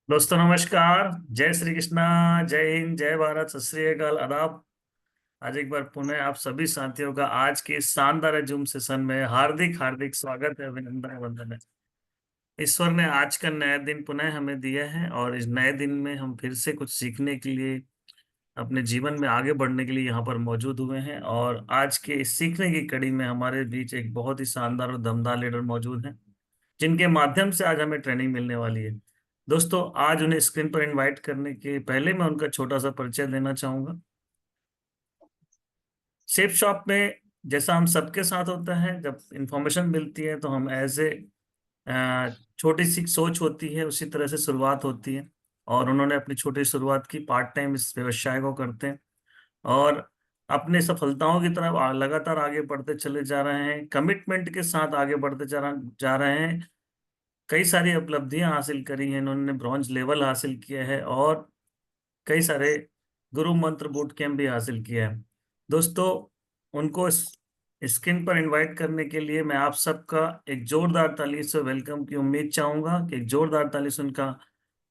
दोस्तों नमस्कार। जय श्री कृष्णा। जय हिंद, जय भारत, सत श्री अकाल, आदाब। आज एक बार पुनः आप सभी साथियों का आज के इस शानदार जूम सेशन में हार्दिक हार्दिक स्वागत है, अभिनंदन है, वंदन है। ईश्वर ने आज का नया दिन पुनः हमें दिया है और इस नए दिन में हम फिर से कुछ सीखने के लिए, अपने जीवन में आगे बढ़ने के लिए यहाँ पर मौजूद हुए हैं। और आज के इस सीखने की कड़ी में हमारे बीच एक बहुत ही शानदार और दमदार लीडर मौजूद हैं, जिनके माध्यम से आज हमें ट्रेनिंग मिलने वाली है। दोस्तों, आज उन्हें स्क्रीन पर इनवाइट करने के पहले मैं उनका छोटा सा परिचय देना चाहूंगा। सेफ शॉप में जैसा हम सबके साथ होता है, जब इंफॉर्मेशन मिलती है तो हम एज ए छोटी सी सोच होती है, उसी तरह से शुरुआत होती है। और उन्होंने अपनी छोटी शुरुआत की, पार्ट टाइम इस व्यवसाय को करते हैं और अपने सफलताओं की तरफ लगातार आगे बढ़ते चले जा रहे हैं, कमिटमेंट के साथ आगे बढ़ते जा रहे हैं। कई सारी उपलब्धियां हासिल करी हैं इन्होंने, ब्रॉन्ज लेवल हासिल किया है और कई सारे गुरु मंत्र बूट कैंप भी हासिल किया है। दोस्तों, उनको स्क्रीन पर इनवाइट करने के लिए मैं आप सबका एक जोरदार ताली से वेलकम की उम्मीद चाहूंगा कि एक जोरदार ताली से उनका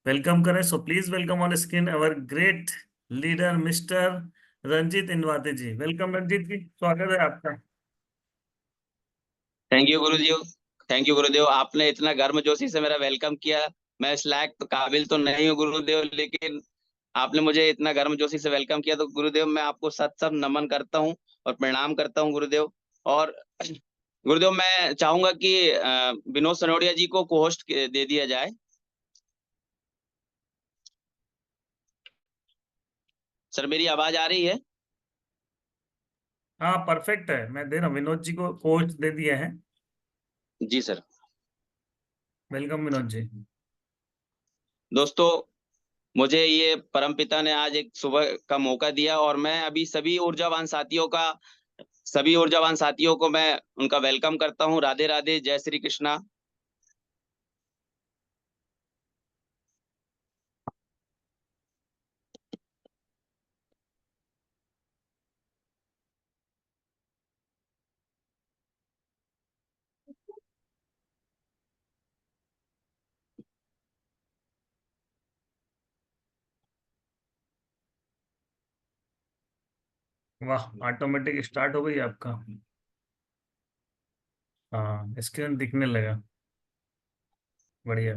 वेलकम करें। So please welcome on screen our great leader mister Ranjit Inwate ji. Welcome Ranjit ji, स्वागत है आपका। Thank you Gurudev. Thank you Gurudev, आपने इतना गर्मजोशी से मेरा वेलकम किया। मैं इस लायक तो काबिल तो नहीं हूँ गुरुदेव, लेकिन आपने मुझे इतना गर्मजोशी से वेलकम किया तो गुरुदेव मैं आपको सत सत नमन करता हूँ और प्रणाम करता हूँ गुरुदेव। और गुरुदेव मैं चाहूंगा कि विनोद सनोडिया जी को होस्ट दे दिया जाए। सर मेरी आवाज आ रही है? हाँ, परफेक्ट है। मैं दे रहा हूँ, विनोद जी को कोच दे दिया है। जी सर। वेलकम विनोद जी। दोस्तों, मुझे ये परमपिता ने आज एक सुबह का मौका दिया और मैं अभी सभी ऊर्जावान साथियों को मैं उनका वेलकम करता हूँ। राधे राधे, जय श्री कृष्णा। वाह, ऑटोमेटिक स्टार्ट हो गई आपका। हाँ, स्क्रीन दिखने लगा। बढ़िया।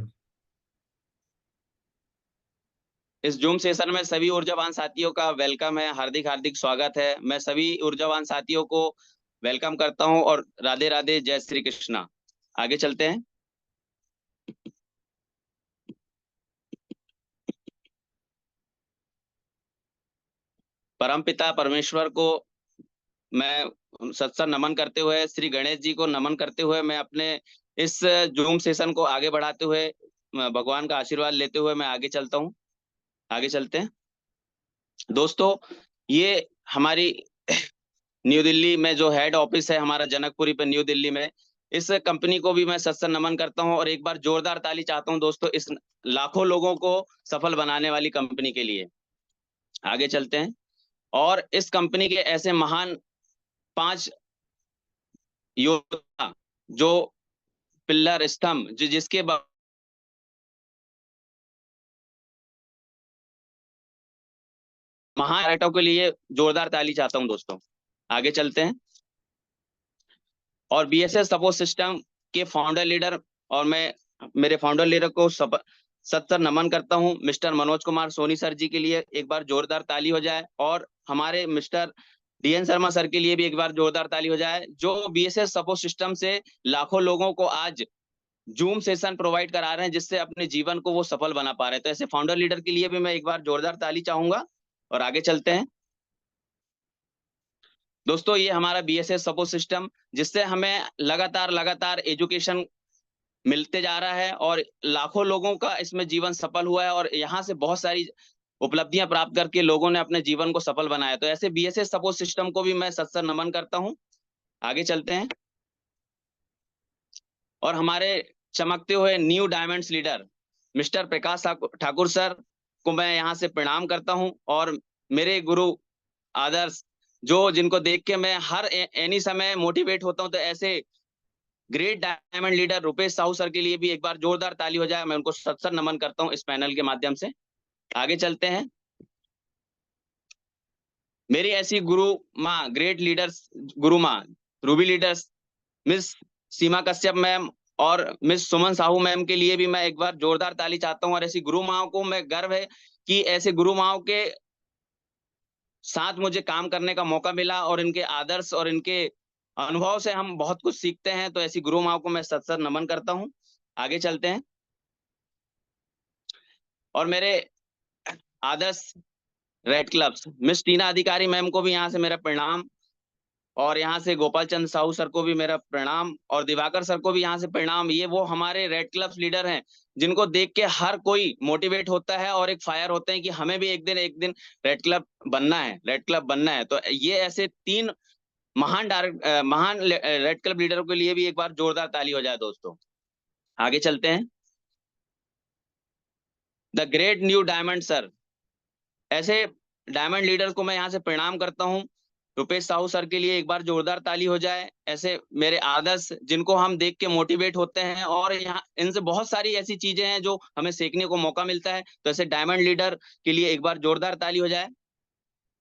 इस जूम सेशन में सभी ऊर्जावान साथियों का वेलकम है, हार्दिक हार्दिक स्वागत है। मैं सभी ऊर्जावान साथियों को वेलकम करता हूं और राधे राधे, जय श्री कृष्णा। आगे चलते हैं। परमपिता परमेश्वर को मैं सत्संग नमन करते हुए, श्री गणेश जी को नमन करते हुए, मैं अपने इस जूम सेशन को आगे बढ़ाते हुए भगवान का आशीर्वाद लेते हुए मैं आगे चलता हूँ। आगे चलते हैं। दोस्तों, ये हमारी न्यू दिल्ली में जो हेड ऑफिस है हमारा, जनकपुरी पे न्यू दिल्ली में, इस कंपनी को भी मैं सत्संग नमन करता हूं और एक बार जोरदार ताली चाहता हूं दोस्तों इस लाखों लोगों को सफल बनाने वाली कंपनी के लिए। आगे चलते हैं। और इस कंपनी के ऐसे महान 5 योद्धा, जो पिल्लर स्तंभ, जिसके महान पर्यटकों के लिए जोरदार ताली चाहता हूं दोस्तों। आगे चलते हैं। और बीएसएस सपोर्ट सिस्टम के फाउंडर लीडर, और मैं मेरे फाउंडर लीडर को सत्तर नमन करता हूं, मिस्टर मनोज कुमार सोनी सर जी के लिए एक बार जोरदार ताली हो जाए। और हमारे मिस्टर डीएन शर्मा सर के लिए भी एक बार जोरदार ताली हो जाए, जो बीएसएस सपोर्ट सिस्टम से लाखों लोगों को आज जूम सेशन प्रोवाइड करा रहे हैं, जिससे अपने जीवन को वो सफल बना पा रहे हैं। तो ऐसे फाउंडर लीडर के लिए भी मैं एक बार जोरदार ताली चाहूंगा। और आगे चलते हैं। दोस्तों, ये हमारा बीएसएस सपोर्ट सिस्टम, जिससे हमें लगातार लगातार एजुकेशन मिलते जा रहा है और लाखों लोगों का इसमें जीवन सफल हुआ है और यहाँ से बहुत सारी उपलब्धियां प्राप्त करके लोगों ने अपने जीवन को सफल बनाया। तो ऐसे बीएसएस सपोर्ट सिस्टम को भी मैं सत्सर नमन करता हूं। आगे चलते हैं। और हमारे चमकते हुए new diamonds leader mister Prakash Thakur sir को मैं यहाँ से प्रणाम करता हूं। और मेरे गुरु आदर्श, जो जिनको देख के मैं हर एनी समय मोटिवेट होता हूं, तो ऐसे great diamond leader Rupesh Sahu sir के लिए भी एक बार जोरदार ताली हो जाए। मैं उनको सत सत नमन करता हूँ इस पैनल के माध्यम से। आगे चलते हैं। मेरी ऐसी गुरु माँ, ग्रेट लीडर्स गुरु माँ, रूबी लीडर्स, मिस सीमा कश्यप मैम और मिस सुमन साहू मैम के लिए भी मैं एक बार जोरदार ताली चाहता हूँ। और ऐसी गुरु माओं को मैं गर्व है कि ऐसे गुरु माओं के साथ मुझे काम करने का मौका मिला, और इनके आदर्श और इनके अनुभव से हम बहुत कुछ सीखते हैं। तो ऐसी गुरु माओं को मैं सत सत नमन करता हूँ। आगे चलते हैं। और मेरे आदर्श रेड क्लब्स, मिस टीना अधिकारी मैम को भी यहाँ से मेरा प्रणाम, और यहाँ से गोपाल चंद साहू सर को भी मेरा प्रणाम, और दिवाकर सर को भी यहाँ से प्रणाम। ये वो हमारे रेड क्लब्स लीडर हैं जिनको देख के हर कोई मोटिवेट होता है और एक फायर होते हैं कि हमें भी एक दिन रेड क्लब बनना है, रेड क्लब बनना है। तो ये ऐसे तीन महान रेड क्लब लीडरों के लिए भी एक बार जोरदार ताली हो जाए दोस्तों। आगे चलते हैं। The great new diamond sir, ऐसे डायमंड लीडर्स को मैं यहाँ से प्रणाम करता हूँ। रुपेश साहू सर के लिए एक बार जोरदार ताली हो जाए। ऐसे मेरे आदर्श जिनको हम देख के मोटिवेट होते हैं, और यहाँ इनसे बहुत सारी ऐसी चीजें हैं जो हमें सीखने को मौका मिलता है। तो ऐसे डायमंड लीडर के लिए एक बार जोरदार ताली हो जाए।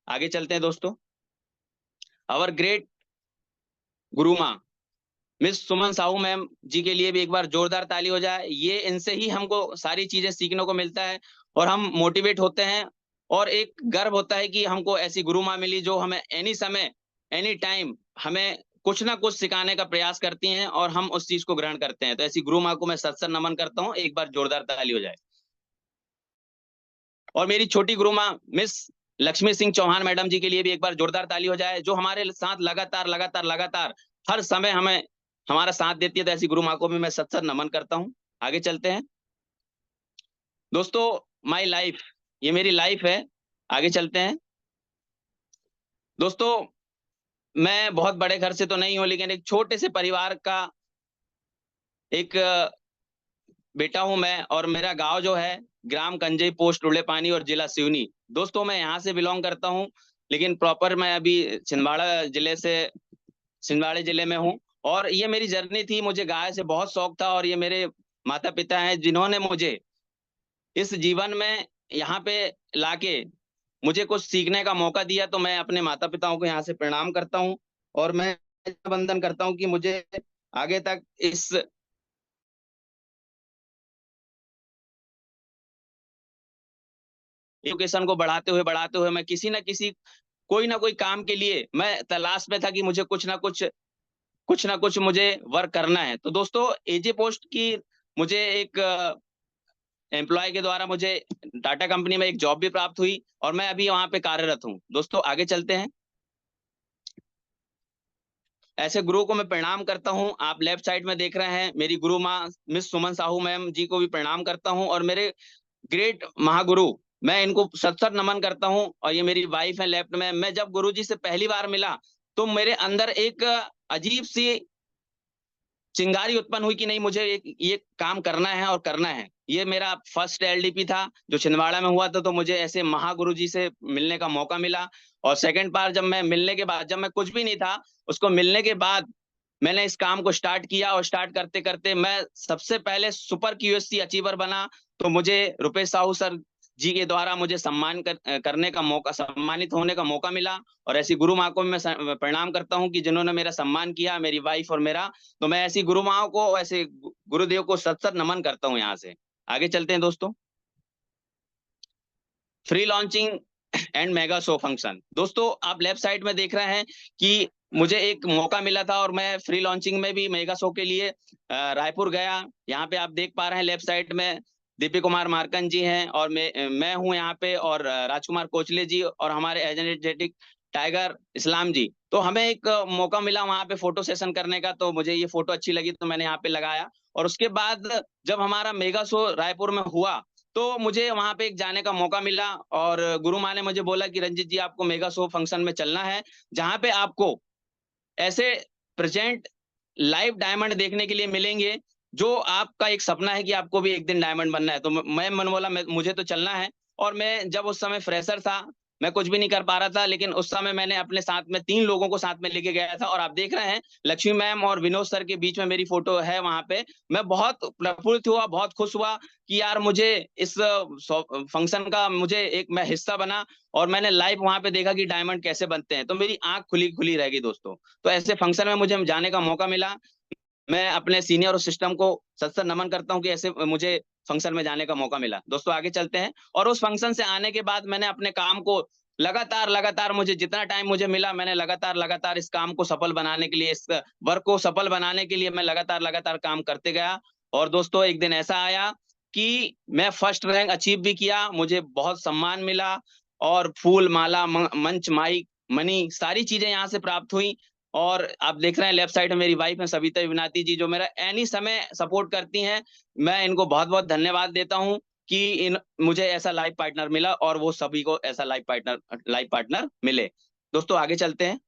आगे चलते हैं दोस्तों। Our great Guruma miss Suman Sahu ma'am ji के लिए भी एक बार जोरदार ताली हो जाए। ये इनसे ही हमको सारी चीजें सीखने को मिलता है और हम मोटिवेट होते हैं, और एक गर्व होता है कि हमको ऐसी गुरु माँ मिली जो हमें एनी समय एनी टाइम हमें कुछ ना कुछ सिखाने का प्रयास करती हैं, और हम उस चीज को ग्रहण करते हैं। तो ऐसी गुरु माँ को मैं सत सत नमन करता हूँ। एक बार जोरदार ताली हो जाए। और मेरी छोटी गुरु माँ मिस लक्ष्मी सिंह चौहान मैडम जी के लिए भी एक बार जोरदार ताली हो जाए, जो हमारे साथ लगातार लगातार लगातार हर समय हमें हमारा साथ देती है। तो ऐसी गुरु माँ को भी मैं सत सत नमन करता हूँ। आगे चलते हैं दोस्तों। माई लाइफ, ये मेरी लाइफ है। आगे चलते हैं दोस्तों। मैं बहुत बड़े घर से तो नहीं हूँ, लेकिन एक छोटे से परिवार का एक बेटा हूं मैं, और मेरा गांव जो है ग्राम कंजई, पोस्ट रुड़े पानी और जिला सिवनी। दोस्तों मैं यहाँ से बिलोंग करता हूँ, लेकिन प्रॉपर मैं अभी छिंदवाड़ा जिले में हूँ। और ये मेरी जर्नी थी, मुझे गाय से बहुत शौक था, और ये मेरे माता पिता हैं जिन्होंने मुझे इस जीवन में यहाँ पे लाके मुझे कुछ सीखने का मौका दिया। तो मैं अपने माता पिताओं को यहाँ से प्रणाम करता हूँ, और मैं वंदन करता हूँ कि मुझे आगे तक इस एजुकेशन को बढ़ाते हुए मैं किसी ना किसी कोई ना कोई काम के लिए मैं तलाश में था कि मुझे कुछ ना कुछ मुझे वर्क करना है। तो दोस्तों एजे पोस्ट की मुझे एक एम्प्लॉय के द्वारा मुझे टाटा कंपनी में एक जॉब भी प्राप्त हुई, और मैं अभी वहां पे कार्यरत हूँ। दोस्तों आगे चलते हैं। ऐसे गुरु को मैं प्रणाम करता हूँ। आप लेफ्ट साइड में देख रहे हैं मेरी गुरु माँ मिस सुमन साहू मैम जी को भी प्रणाम करता हूँ, और मेरे ग्रेट महागुरु, मैं इनको सत सत नमन करता हूँ। और ये मेरी वाइफ है लेफ्ट में। मैं जब गुरु जी से पहली बार मिला तो मेरे अंदर एक अजीब सी चिंगारी उत्पन्न हुई कि नहीं, मुझे ये काम करना है और करना है। ये मेरा फर्स्ट एलडीपी था जो छिंदवाड़ा में हुआ था, तो मुझे ऐसे महागुरु जी से मिलने का मौका मिला। और सेकंड बार जब मैं मिलने के बाद, जब मैं कुछ भी नहीं था, उसको मिलने के बाद मैंने इस काम को स्टार्ट किया, और स्टार्ट करते करते मैं सबसे पहले सुपर क्यूएससी अचीवर बना। तो मुझे रुपेश साहू सर जी के द्वारा मुझे करने का मौका, सम्मानित होने का मौका मिला। और ऐसी गुरु माँ को मैं प्रणाम करता हूँ कि जिन्होंने मेरा सम्मान किया, मेरी वाइफ और मेरा। तो मैं ऐसी गुरु माँ को, ऐसे गुरुदेव को सत सत नमन करता हूँ यहाँ से। आगे चलते हैं दोस्तों। Free launching and mega show function. दोस्तों आप लेफ्ट साइड में देख रहे हैं कि मुझे एक मौका मिला था, और मैं फ्री लॉन्चिंग में भी मेगा शो के लिए रायपुर गया। यहाँ पे आप देख पा रहे हैं लेफ्ट साइड में दीपक कुमार मार्कन जी हैं, और मैं हूँ यहाँ पे, और राजकुमार कोचले जी, और हमारे एनर्जेटिक टाइगर इस्लाम जी। तो हमें एक मौका मिला वहां पे फोटो सेशन करने का। तो मुझे ये फोटो अच्छी लगी तो मैंने यहाँ पे लगाया। और उसके बाद जब हमारा मेगा शो रायपुर में हुआ, तो मुझे वहां पे एक जाने का मौका मिला, और गुरु माँ ने मुझे बोला कि रंजित जी आपको मेगा शो फंक्शन में चलना है, जहां पे आपको ऐसे प्रेजेंट लाइव डायमंड देखने के लिए मिलेंगे, जो आपका एक सपना है कि आपको भी एक दिन डायमंड बनना है। तो मैं मन बोला मुझे तो चलना है। और मैं जब उस समय फ्रेशर था, मैं कुछ भी नहीं कर पा रहा था, लेकिन उस समय मैंने अपने साथ में 3 लोगों को साथ में लेके गया था, और आप देख रहे हैं लक्ष्मी मैम और विनोद सर के बीच में मेरी फोटो है वहां पे। मैं बहुत प्रफुल्लित हुआ, बहुत खुश हुआ कि यार मुझे इस फंक्शन का मुझे एक मैं हिस्सा बना, और मैंने लाइव वहां पे देखा कि डायमंड कैसे बनते हैं, तो मेरी आंख खुली खुली रह गई दोस्तों। तो ऐसे फंक्शन में मुझे जाने का मौका मिला। मैं अपने सीनियर और सिस्टम को सत सत नमन करता हूँ कि ऐसे मुझे फंक्शन में जाने का मौका मिला। दोस्तों आगे चलते हैं, और उस फंक्शन से आने के बाद मैंने अपने काम को लगातार लगातार, मुझे जितना टाइम मुझे मिला, मैंने लगातार लगातार इस काम को सफल बनाने के लिए, इस वर्क को सफल बनाने के लिए मैं लगातार लगातार काम करते गया। और दोस्तों एक दिन ऐसा आया कि मैं फर्स्ट रैंक अचीव भी किया, मुझे बहुत सम्मान मिला, और फूल माला मंच माइक मनी सारी चीजें यहाँ से प्राप्त हुई। और आप देख रहे हैं लेफ्ट साइड में मेरी वाइफ है सविता विनाती जी, जो मेरा एनी समय सपोर्ट करती हैं। मैं इनको बहुत बहुत धन्यवाद देता हूँ कि इन मुझे ऐसा लाइफ पार्टनर मिला, और वो सभी को ऐसा लाइफ पार्टनर मिले। दोस्तों आगे चलते हैं।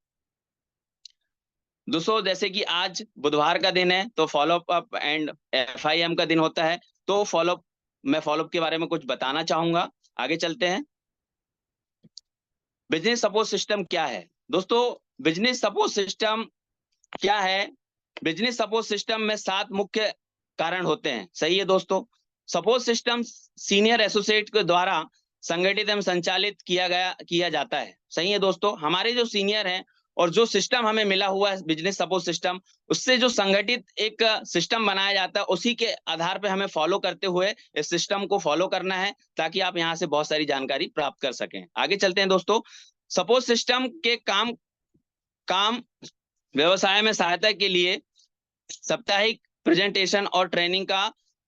दोस्तों जैसे कि आज बुधवार का दिन है, तो फॉलो अप एंड FIM का दिन होता है। तो मैं फॉलोअप के बारे में कुछ बताना चाहूंगा। आगे चलते हैं। बिजनेस सपोर्ट सिस्टम क्या है दोस्तों? बिजनेस सपोर्ट सिस्टम क्या है? बिजनेस सपोर्ट सिस्टम में 7 मुख्य कारण होते हैं। सही है दोस्तों। सपोर्ट सिस्टम सीनियर एसोसिएट के द्वारा संगठित एवं संचालित किया जाता है। सही है दोस्तों। हमारे जो सीनियर हैं और जो सिस्टम हमें मिला हुआ है बिजनेस सपोर्ट सिस्टम, उससे जो संगठित एक सिस्टम बनाया जाता है, उसी के आधार पे हमें फॉलो करते हुए इस सिस्टम को फॉलो करना है, ताकि आप यहाँ से बहुत सारी जानकारी प्राप्त कर सकें। आगे चलते हैं दोस्तों। सपोर्ट सिस्टम के काम काम व्यवसाय में सहायता के लिए साप्ताहिक प्रेजेंटेशन और ट्रेनिंग का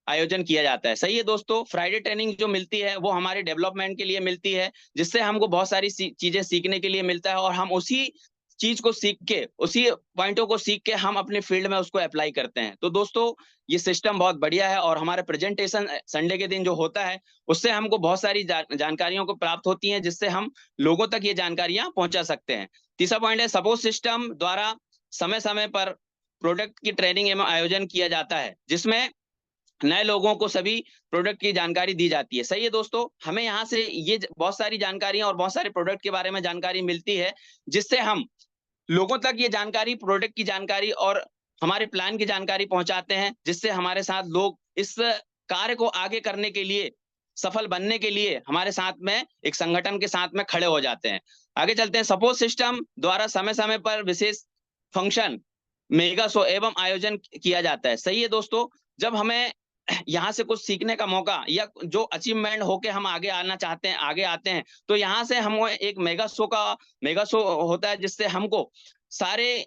आयोजन किया जाता है। सही है दोस्तों। फ्राइडे ट्रेनिंग जो मिलती है वो हमारे डेवलपमेंट के लिए मिलती है, जिससे हमको बहुत सारी चीजें सीखने के लिए मिलता है, और हम उसी चीज को सीख के, उसी पॉइंटों को सीख के हम अपने फील्ड में उसको अप्लाई करते हैं। तो दोस्तों ये सिस्टम बहुत बढ़िया है, और हमारे प्रेजेंटेशन संडे के दिन जो होता है, उससे हमको बहुत सारी जानकारियों को प्राप्त होती हैं, जिससे हम लोगों तक ये जानकारियां पहुंचा सकते हैं। तीसरा पॉइंट है, सपोर्ट सिस्टम द्वारा समय समय पर प्रोडक्ट की ट्रेनिंग एवं आयोजन किया जाता है, जिसमें नए लोगों को सभी प्रोडक्ट की जानकारी दी जाती है। सही है दोस्तों। हमें यहाँ से ये बहुत सारी जानकारियां और बहुत सारे प्रोडक्ट के बारे में जानकारी मिलती है, जिससे हम लोगों तक ये जानकारी, प्रोडक्ट की जानकारी और हमारे प्लान की जानकारी पहुंचाते हैं, जिससे हमारे साथ लोग इस कार्य को आगे करने के लिए, सफल बनने के लिए हमारे साथ में एक संगठन के साथ में खड़े हो जाते हैं। आगे चलते हैं। सपोर्ट सिस्टम द्वारा समय समय पर विशेष फंक्शन, मेगा शो एवं आयोजन किया जाता है। सही है दोस्तों। जब हमें यहाँ से कुछ सीखने का मौका या जो अचीवमेंट होके हम आगे आना चाहते हैं, आगे आते हैं, तो यहाँ से हम एक मेगा शो होता है, जिससे हमको सारे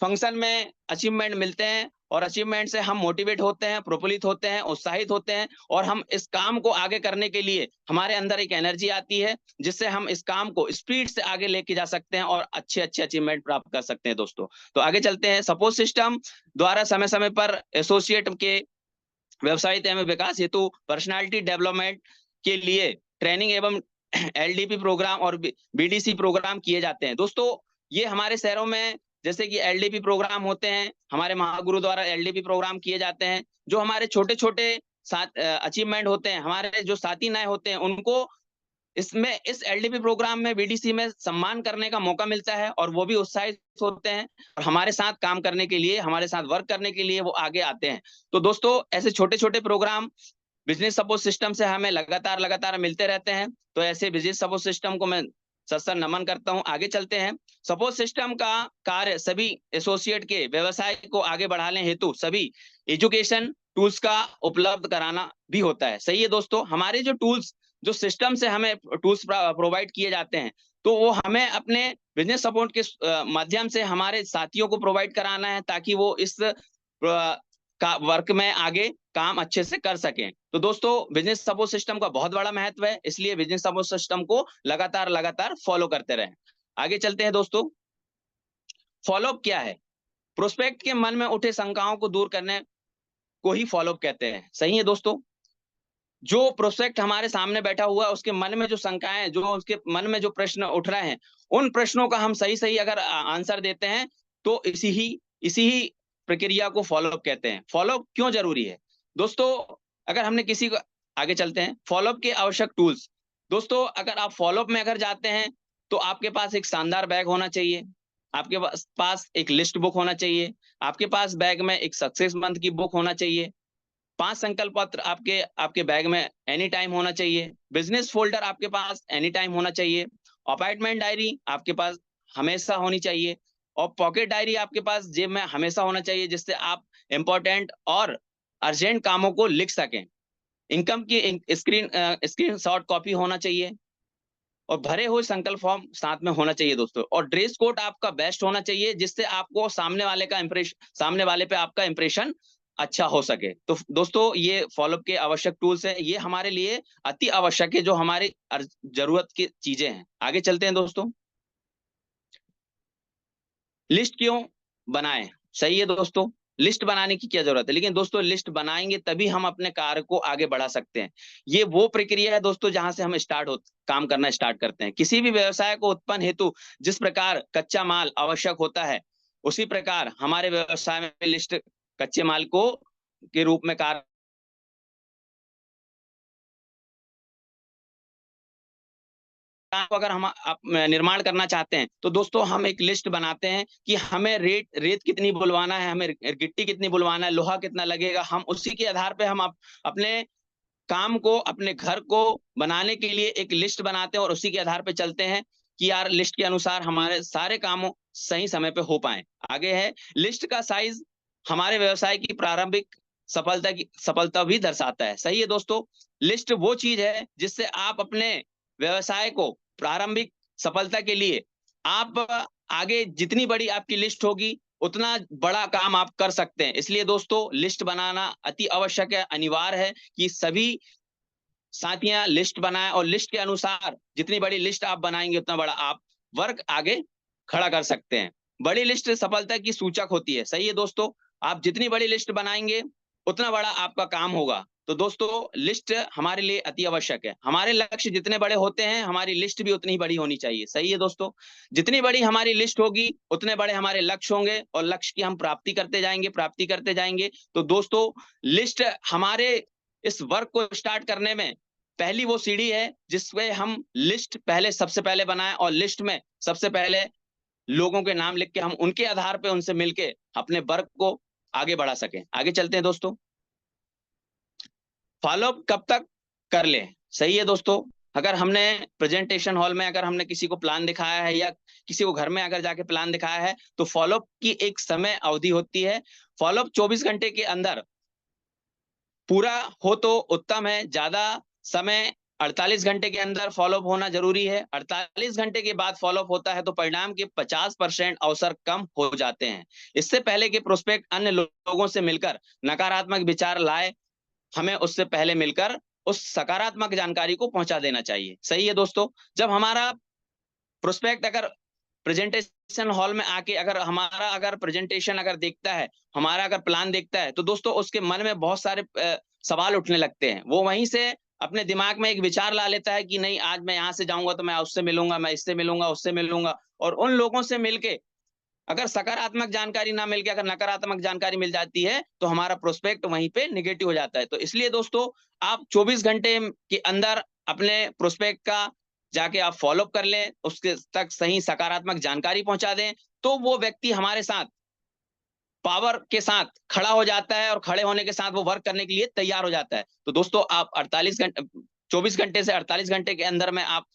फंक्शन में अचीवमेंट मिलते हैं, और अचीवमेंट से हम मोटिवेट होते हैं, प्रफुल्लित होते हैं, उत्साहित होते हैं, और हम इस काम को आगे करने के लिए हमारे अंदर एक एनर्जी आती है, जिससे हम इस काम को स्पीड से आगे लेके जा सकते हैं और अच्छे अच्छे अचीवमेंट प्राप्त कर सकते हैं दोस्तों। तो आगे चलते हैं। सपोर्ट सिस्टम द्वारा समय समय पर एसोसिएट के व्यवसायिक एवं विकास हेतु पर्सनालिटी डेवलपमेंट के लिए ट्रेनिंग एवं LDP प्रोग्राम और BDC प्रोग्राम किए जाते हैं। दोस्तों ये हमारे शहरों में जैसे कि LDP प्रोग्राम होते हैं, हमारे महागुरु द्वारा LDP प्रोग्राम किए जाते हैं, जो हमारे छोटे छोटे अचीवमेंट होते हैं, हमारे जो साथी नए होते हैं, उनको इसमें इस LDP प्रोग्राम में, BDC में सम्मान करने का मौका मिलता है, और वो भी उत्साहित होते हैं, और हमारे साथ काम करने के लिए, हमारे साथ वर्क करने के लिए वो आगे आते हैं। तो दोस्तों ऐसे छोटे छोटे प्रोग्राम बिजनेस सपोर्ट सिस्टम से हमें लगातार लगातार मिलते रहते हैं। तो ऐसे बिजनेस सपोर्ट सिस्टम को मैं सर नमन करता हूं। आगे चलते हैं। सपोर्ट सिस्टम का कार्य सभी एसोसिएट के व्यवसाय को आगे बढ़ाने हेतु सभी एजुकेशन टूल्स का उपलब्ध कराना भी होता है। सही है दोस्तों। हमारे जो टूल्स, जो सिस्टम से हमें टूल्स प्रोवाइड किए जाते हैं, तो वो हमें अपने बिजनेस सपोर्ट के माध्यम से हमारे साथियों को प्रोवाइड कराना है, ताकि वो इस का वर्क में आगे काम अच्छे से कर सकें। तो दोस्तों बिजनेस सपोर्ट सिस्टम का बहुत बड़ा महत्व है, इसलिए बिजनेस सपोर्ट सिस्टम को लगातार लगातार फॉलो करते रहें। आगे चलते हैं दोस्तों। फॉलोअप क्या है? प्रोस्पेक्ट के मन में उठे शंकाओं को दूर करने को ही फॉलोअप कहते हैं। सही है दोस्तों। जो प्रोस्पेक्ट हमारे सामने बैठा हुआ है, उसके मन में जो शंकाएं, जो उसके मन में जो प्रश्न उठ रहे हैं, उन प्रश्नों का हम सही सही अगर आंसर देते हैं, तो इसी ही प्रक्रिया को फॉलोअप कहते हैं। फॉलोअप क्यों जरूरी है दोस्तों? अगर हमने किसी को, आगे चलते हैं। फॉलोअप के आवश्यक टूल्स, दोस्तों अगर आप फॉलोअप में अगर जाते हैं तो आपके पास एक शानदार बैग होना चाहिए, आपके पास एक लिस्ट बुक होना चाहिए, आपके पास बैग में एक सक्सेस मंथ की बुक होना चाहिए, 5 संकल्प पत्र आपके आपके बैग में एनी टाइम होना चाहिए, बिजनेस फोल्डर आपके पास एनी टाइम होना चाहिए, अपॉइंटमेंट डायरी आपके पास हमेशा होनी चाहिए, और पॉकेट डायरी आपके पास जेब में हमेशा होना चाहिए, जिससे आप इंपॉर्टेंट और अर्जेंट कामों को लिख सकें। इनकम की स्क्रीन शॉट कॉपी होना चाहिए, और भरे हुए संकल्प फॉर्म साथ में होना चाहिए दोस्तों, और ड्रेस कोड आपका बेस्ट होना चाहिए, जिससे आपको सामने वाले पे आपका इंप्रेशन अच्छा हो सके। तो दोस्तों ये फॉलोअप के आवश्यक टूल्स हैं, ये हमारे लिए अति आवश्यक है, जो हमारी जरूरत की चीजें हैं। आगे चलते हैं दोस्तों। लिस्ट क्यों बनाएं? सही है दोस्तों, लिस्ट बनाने की क्या जरूरत है, लेकिन दोस्तों लिस्ट बनाएंगे तभी हम अपने कार्य को आगे बढ़ा सकते हैं। ये वो प्रक्रिया है दोस्तों जहां से हम काम करना स्टार्ट करते हैं। किसी भी व्यवसाय को उत्पन्न हेतु जिस प्रकार कच्चा माल आवश्यक होता है, उसी प्रकार हमारे व्यवसाय में लिस्ट कच्चे माल को के रूप में कार्य को अगर हम निर्माण करना चाहते हैं, तो दोस्तों हम एक लिस्ट बनाते हैं कि हमें रेत कितनी बुलवाना है, हमें गिट्टी कितनी बुलवाना है, लोहा कितना लगेगा। हम उसी के आधार पे हम अपने काम को, अपने घर को बनाने के लिए एक लिस्ट बनाते हैं, और उसी के आधार पे चलते हैं कि यार लिस्ट के अनुसार हमारे सारे काम सही समय पे हो पाए। आगे है, लिस्ट का साइज हमारे व्यवसाय की प्रारंभिक सफलता भी दर्शाता है। सही है दोस्तों, लिस्ट वो चीज है जिससे आप अपने व्यवसाय को प्रारंभिक सफलता के लिए आप आगे जितनी बड़ी आपकी लिस्ट होगी, उतना बड़ा काम आप कर सकते हैं। इसलिए दोस्तों लिस्ट बनाना अति आवश्यक है, अनिवार्य है कि सभी साथियां लिस्ट बनाएं, और लिस्ट के अनुसार जितनी बड़ी लिस्ट आप बनाएंगे, उतना बड़ा आप वर्क आगे खड़ा कर सकते हैं। बड़ी लिस्ट सफलता की सूचक होती है। सही है दोस्तों, आप जितनी बड़ी लिस्ट बनाएंगे, उतना बड़ा आपका काम होगा। तो दोस्तों लिस्ट हमारे लिए अति आवश्यक है। हमारे लक्ष्य जितने बड़े होते हैं, हमारी लिस्ट भी उतनी ही बड़ी होनी चाहिए। सही है दोस्तों, जितनी बड़ी हमारी लिस्ट होगी, उतने बड़े हमारे लक्ष्य होंगे, और लक्ष्य की हम प्राप्ति करते जाएंगे। तो दोस्तों लिस्ट हमारे इस वर्क को स्टार्ट करने में पहली वो सीढ़ी है, जिसमें हम लिस्ट पहले सबसे पहले बनाएं, और लिस्ट में सबसे पहले लोगों के नाम लिख के हम उनके आधार पे उनसे मिलके अपने वर्क को आगे बढ़ा सकें। आगे चलते हैं दोस्तों। फॉलोअप कब तक कर ले? सही है दोस्तों, अगर हमने प्रेजेंटेशन हॉल में अगर हमने किसी को प्लान दिखाया है, या किसी को घर में अगर जाके प्लान दिखाया है, तो फॉलोअप की एक समय अवधि होती है। फॉलोअप 24 घंटे के अंदर पूरा हो तो उत्तम है, ज्यादा समय 48 घंटे के अंदर फॉलोअप होना जरूरी है। 48 घंटे के बाद फॉलोअप होता है तो परिणाम के 50% अवसर कम हो जाते हैं। इससे पहले के प्रोस्पेक्ट अन्य लोगों से मिलकर नकारात्मक विचार लाए, हमें उससे पहले मिलकर उस सकारात्मक जानकारी को पहुंचा देना चाहिए। सही है दोस्तों, जब हमारा प्रोस्पेक्ट अगर प्रेजेंटेशन हॉल में आके अगर प्रेजेंटेशन अगर देखता है, हमारा अगर प्लान देखता है, तो दोस्तों उसके मन में बहुत सारे सवाल उठने लगते हैं। वो वहीं से अपने दिमाग में एक विचार ला लेता है कि नहीं, आज मैं यहाँ से जाऊंगा तो मैं उससे मिलूंगा, मैं इससे मिलूंगा, उससे मिलूंगा, और उन लोगों से मिलके अगर सकारात्मक जानकारी ना मिलके अगर नकारात्मक जानकारी मिल जाती है, तो हमारा प्रोस्पेक्ट वहीं पे निगेटिव हो जाता है। तो इसलिए दोस्तों आप 24 घंटे के अंदर अपने प्रोस्पेक्ट का जाके आप फॉलोअप कर लें, उसके तक सही सकारात्मक जानकारी पहुंचा दें, तो वो व्यक्ति हमारे साथ पावर के साथ खड़ा हो जाता है, और खड़े होने के साथ वो वर्क करने के लिए तैयार हो जाता है। तो दोस्तों आप 24 घंटे से 48 घंटे के अंदर में आप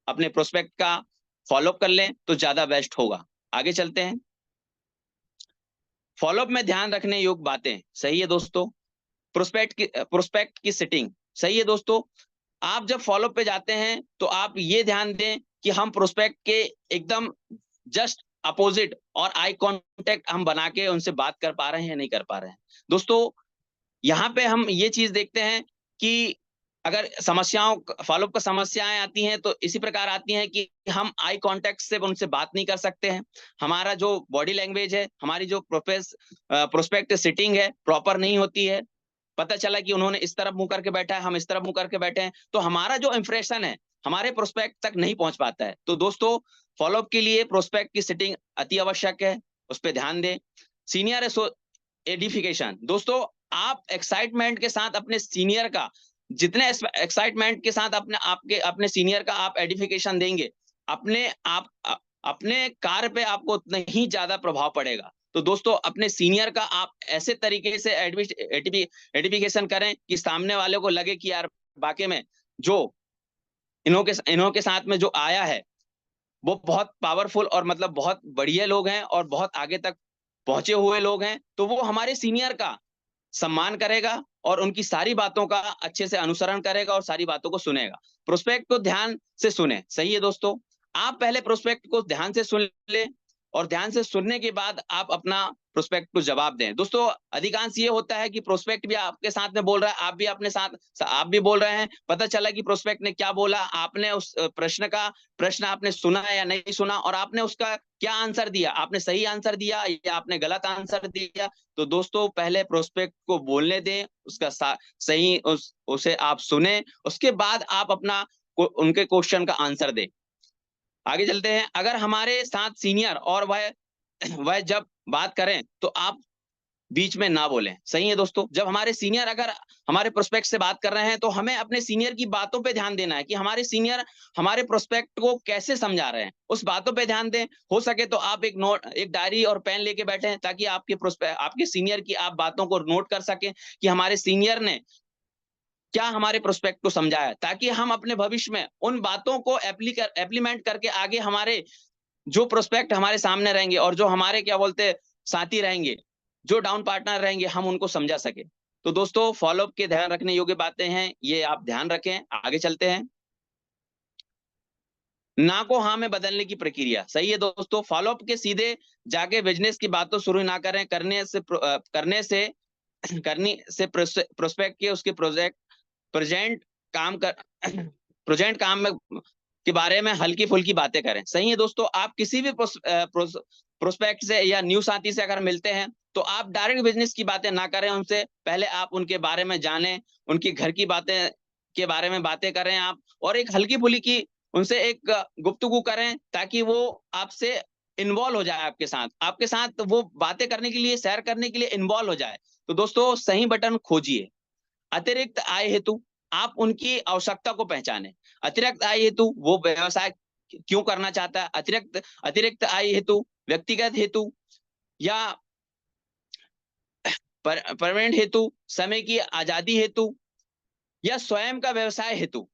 अपने प्रोस्पेक्ट का फॉलोअप कर लें तो ज्यादा बेस्ट होगा। आगे चलते हैं। फॉलोअप में ध्यान रखने योग्य बातें। सही है दोस्तों, प्रोस्पेक्ट की सेटिंग। सही है दोस्तों, आप जब फॉलोअप पे जाते हैं तो आप ये ध्यान दें कि हम प्रोस्पेक्ट के एकदम जस्ट अपोजिट और आई कांटेक्ट हम बना के उनसे बात कर पा रहे हैं या नहीं कर पा रहे हैं। दोस्तों यहाँ पे हम ये चीज देखते हैं कि अगर फॉलोअप का समस्याएं आती हैं, तो इसी प्रकार आती हैं कि हम आई कांटेक्ट से उनसे बात नहीं कर सकते हैं। हमारा जो बॉडी लैंग्वेज है, हमारी जो प्रोस्पेक्ट सिटिंग है, प्रॉपर नहीं होती है। पता चला कि उन्होंने इस तरफ मुंह करके बैठा है, हम इस तरफ मुंह करके बैठे हैं, तो हमारा जो इंप्रेशन है हमारे प्रोस्पेक्ट तक नहीं पहुंच पाता है। तो दोस्तों फॉलोअप के लिए प्रोस्पेक्ट की सेटिंग अति आवश्यक है, उस पर ध्यान दें। Senior edification. दोस्तों आप एक्साइटमेंट के साथ अपने सीनियर का जितने एक्साइटमेंट के साथ अपने सीनियर का आप एडिफिकेशन देंगे, अपने कार्य पे आपको उतना ही ज्यादा प्रभाव पड़ेगा। तो दोस्तों अपने सीनियर का आप ऐसे तरीके से एडिफिकेशन करें कि सामने वाले को लगे कि यार वाकई में जो इन्हों के साथ में जो आया है वो बहुत पावरफुल और मतलब बहुत बढ़िया लोग हैं और बहुत आगे तक पहुंचे हुए लोग हैं, तो वो हमारे सीनियर का सम्मान करेगा और उनकी सारी बातों का अच्छे से अनुसरण करेगा और सारी बातों को सुनेगा। प्रोस्पेक्ट को ध्यान से सुने, सही है दोस्तों। आप पहले प्रोस्पेक्ट को ध्यान से सुन ले और ध्यान से सुनने के बाद आप अपना प्रोस्पेक्ट को जवाब दें। दोस्तों अधिकांश ये होता है कि प्रोस्पेक्ट भी आपके साथ में बोल रहा है, आप भी बोल रहे हैं, पता चला कि प्रोस्पेक्ट ने क्या बोला, आपने उस प्रश्न आपने सुना या नहीं सुना और आपने उसका क्या आंसर दिया, आपने सही आंसर दिया या आपने गलत आंसर दिया। तो दोस्तों पहले प्रोस्पेक्ट को बोलने दें, सही उसे आप सुने, उसके बाद आप उनके क्वेश्चन का आंसर दें। आगे चलते हैं। अगर हमारे साथ सीनियर और वह जब बात करें तो आप बीच में ना बोलें, सही है दोस्तों। जब हमारे सीनियर अगर हमारे प्रोस्पेक्ट से बात कर रहे हैं तो हमें अपने सीनियर की बातों पे ध्यान देना है कि हमारे सीनियर हमारे प्रोस्पेक्ट को कैसे समझा रहे हैं, उस बातों पे ध्यान दें। हो सके तो आप एक डायरी और पेन लेके बैठे ताकि आपके सीनियर की आप बातों को नोट कर सकें कि हमारे सीनियर ने क्या हमारे प्रोस्पेक्ट को समझाया, ताकि हम अपने भविष्य में उन बातों को एप्लीमेंट करके आगे हमारे जो प्रोस्पेक्ट हमारे सामने रहेंगे और जो हमारे क्या बोलते साथी रहेंगे, जो डाउन पार्टनर रहेंगे, हम उनको समझा सके। तो दोस्तों फॉलोअप के ध्यान रखने योग्य बातें हैं, ये आप ध्यान रखें। आगे चलते हैं। ना को हाँ में बदलने की प्रक्रिया, सही है दोस्तों। फॉलोअप के सीधे जाके बिजनेस की बातों शुरू ना करें, करने से प्रोस्पेक्ट के उसके प्रेजेंट काम कर प्रेजेंट काम में के बारे में हल्की फुल्की बातें करें, सही है दोस्तों। आप किसी भी प्रोस्पेक्ट से या न्यू साथी से अगर मिलते हैं तो आप डायरेक्ट बिजनेस की बातें ना करें, उनसे पहले आप उनके बारे में जानें, उनकी घर की बातें के बारे में बातें करें आप, और एक हल्की फुल्की उनसे एक गुफ्तगू करें ताकि वो आपसे इन्वॉल्व हो जाए, आपके साथ वो बातें करने के लिए, शेयर करने के लिए इन्वॉल्व हो जाए। तो दोस्तों सही बटन खोजिए। अतिरिक्त आय हेतु आप उनकी आवश्यकता को पहचानें। अतिरिक्त आय हेतु वो व्यवसाय क्यों करना चाहता है, अतिरिक्त आय हेतु, व्यक्तिगत हेतु या परमानेंट हेतु, समय की आजादी हेतु या स्वयं का व्यवसाय हेतु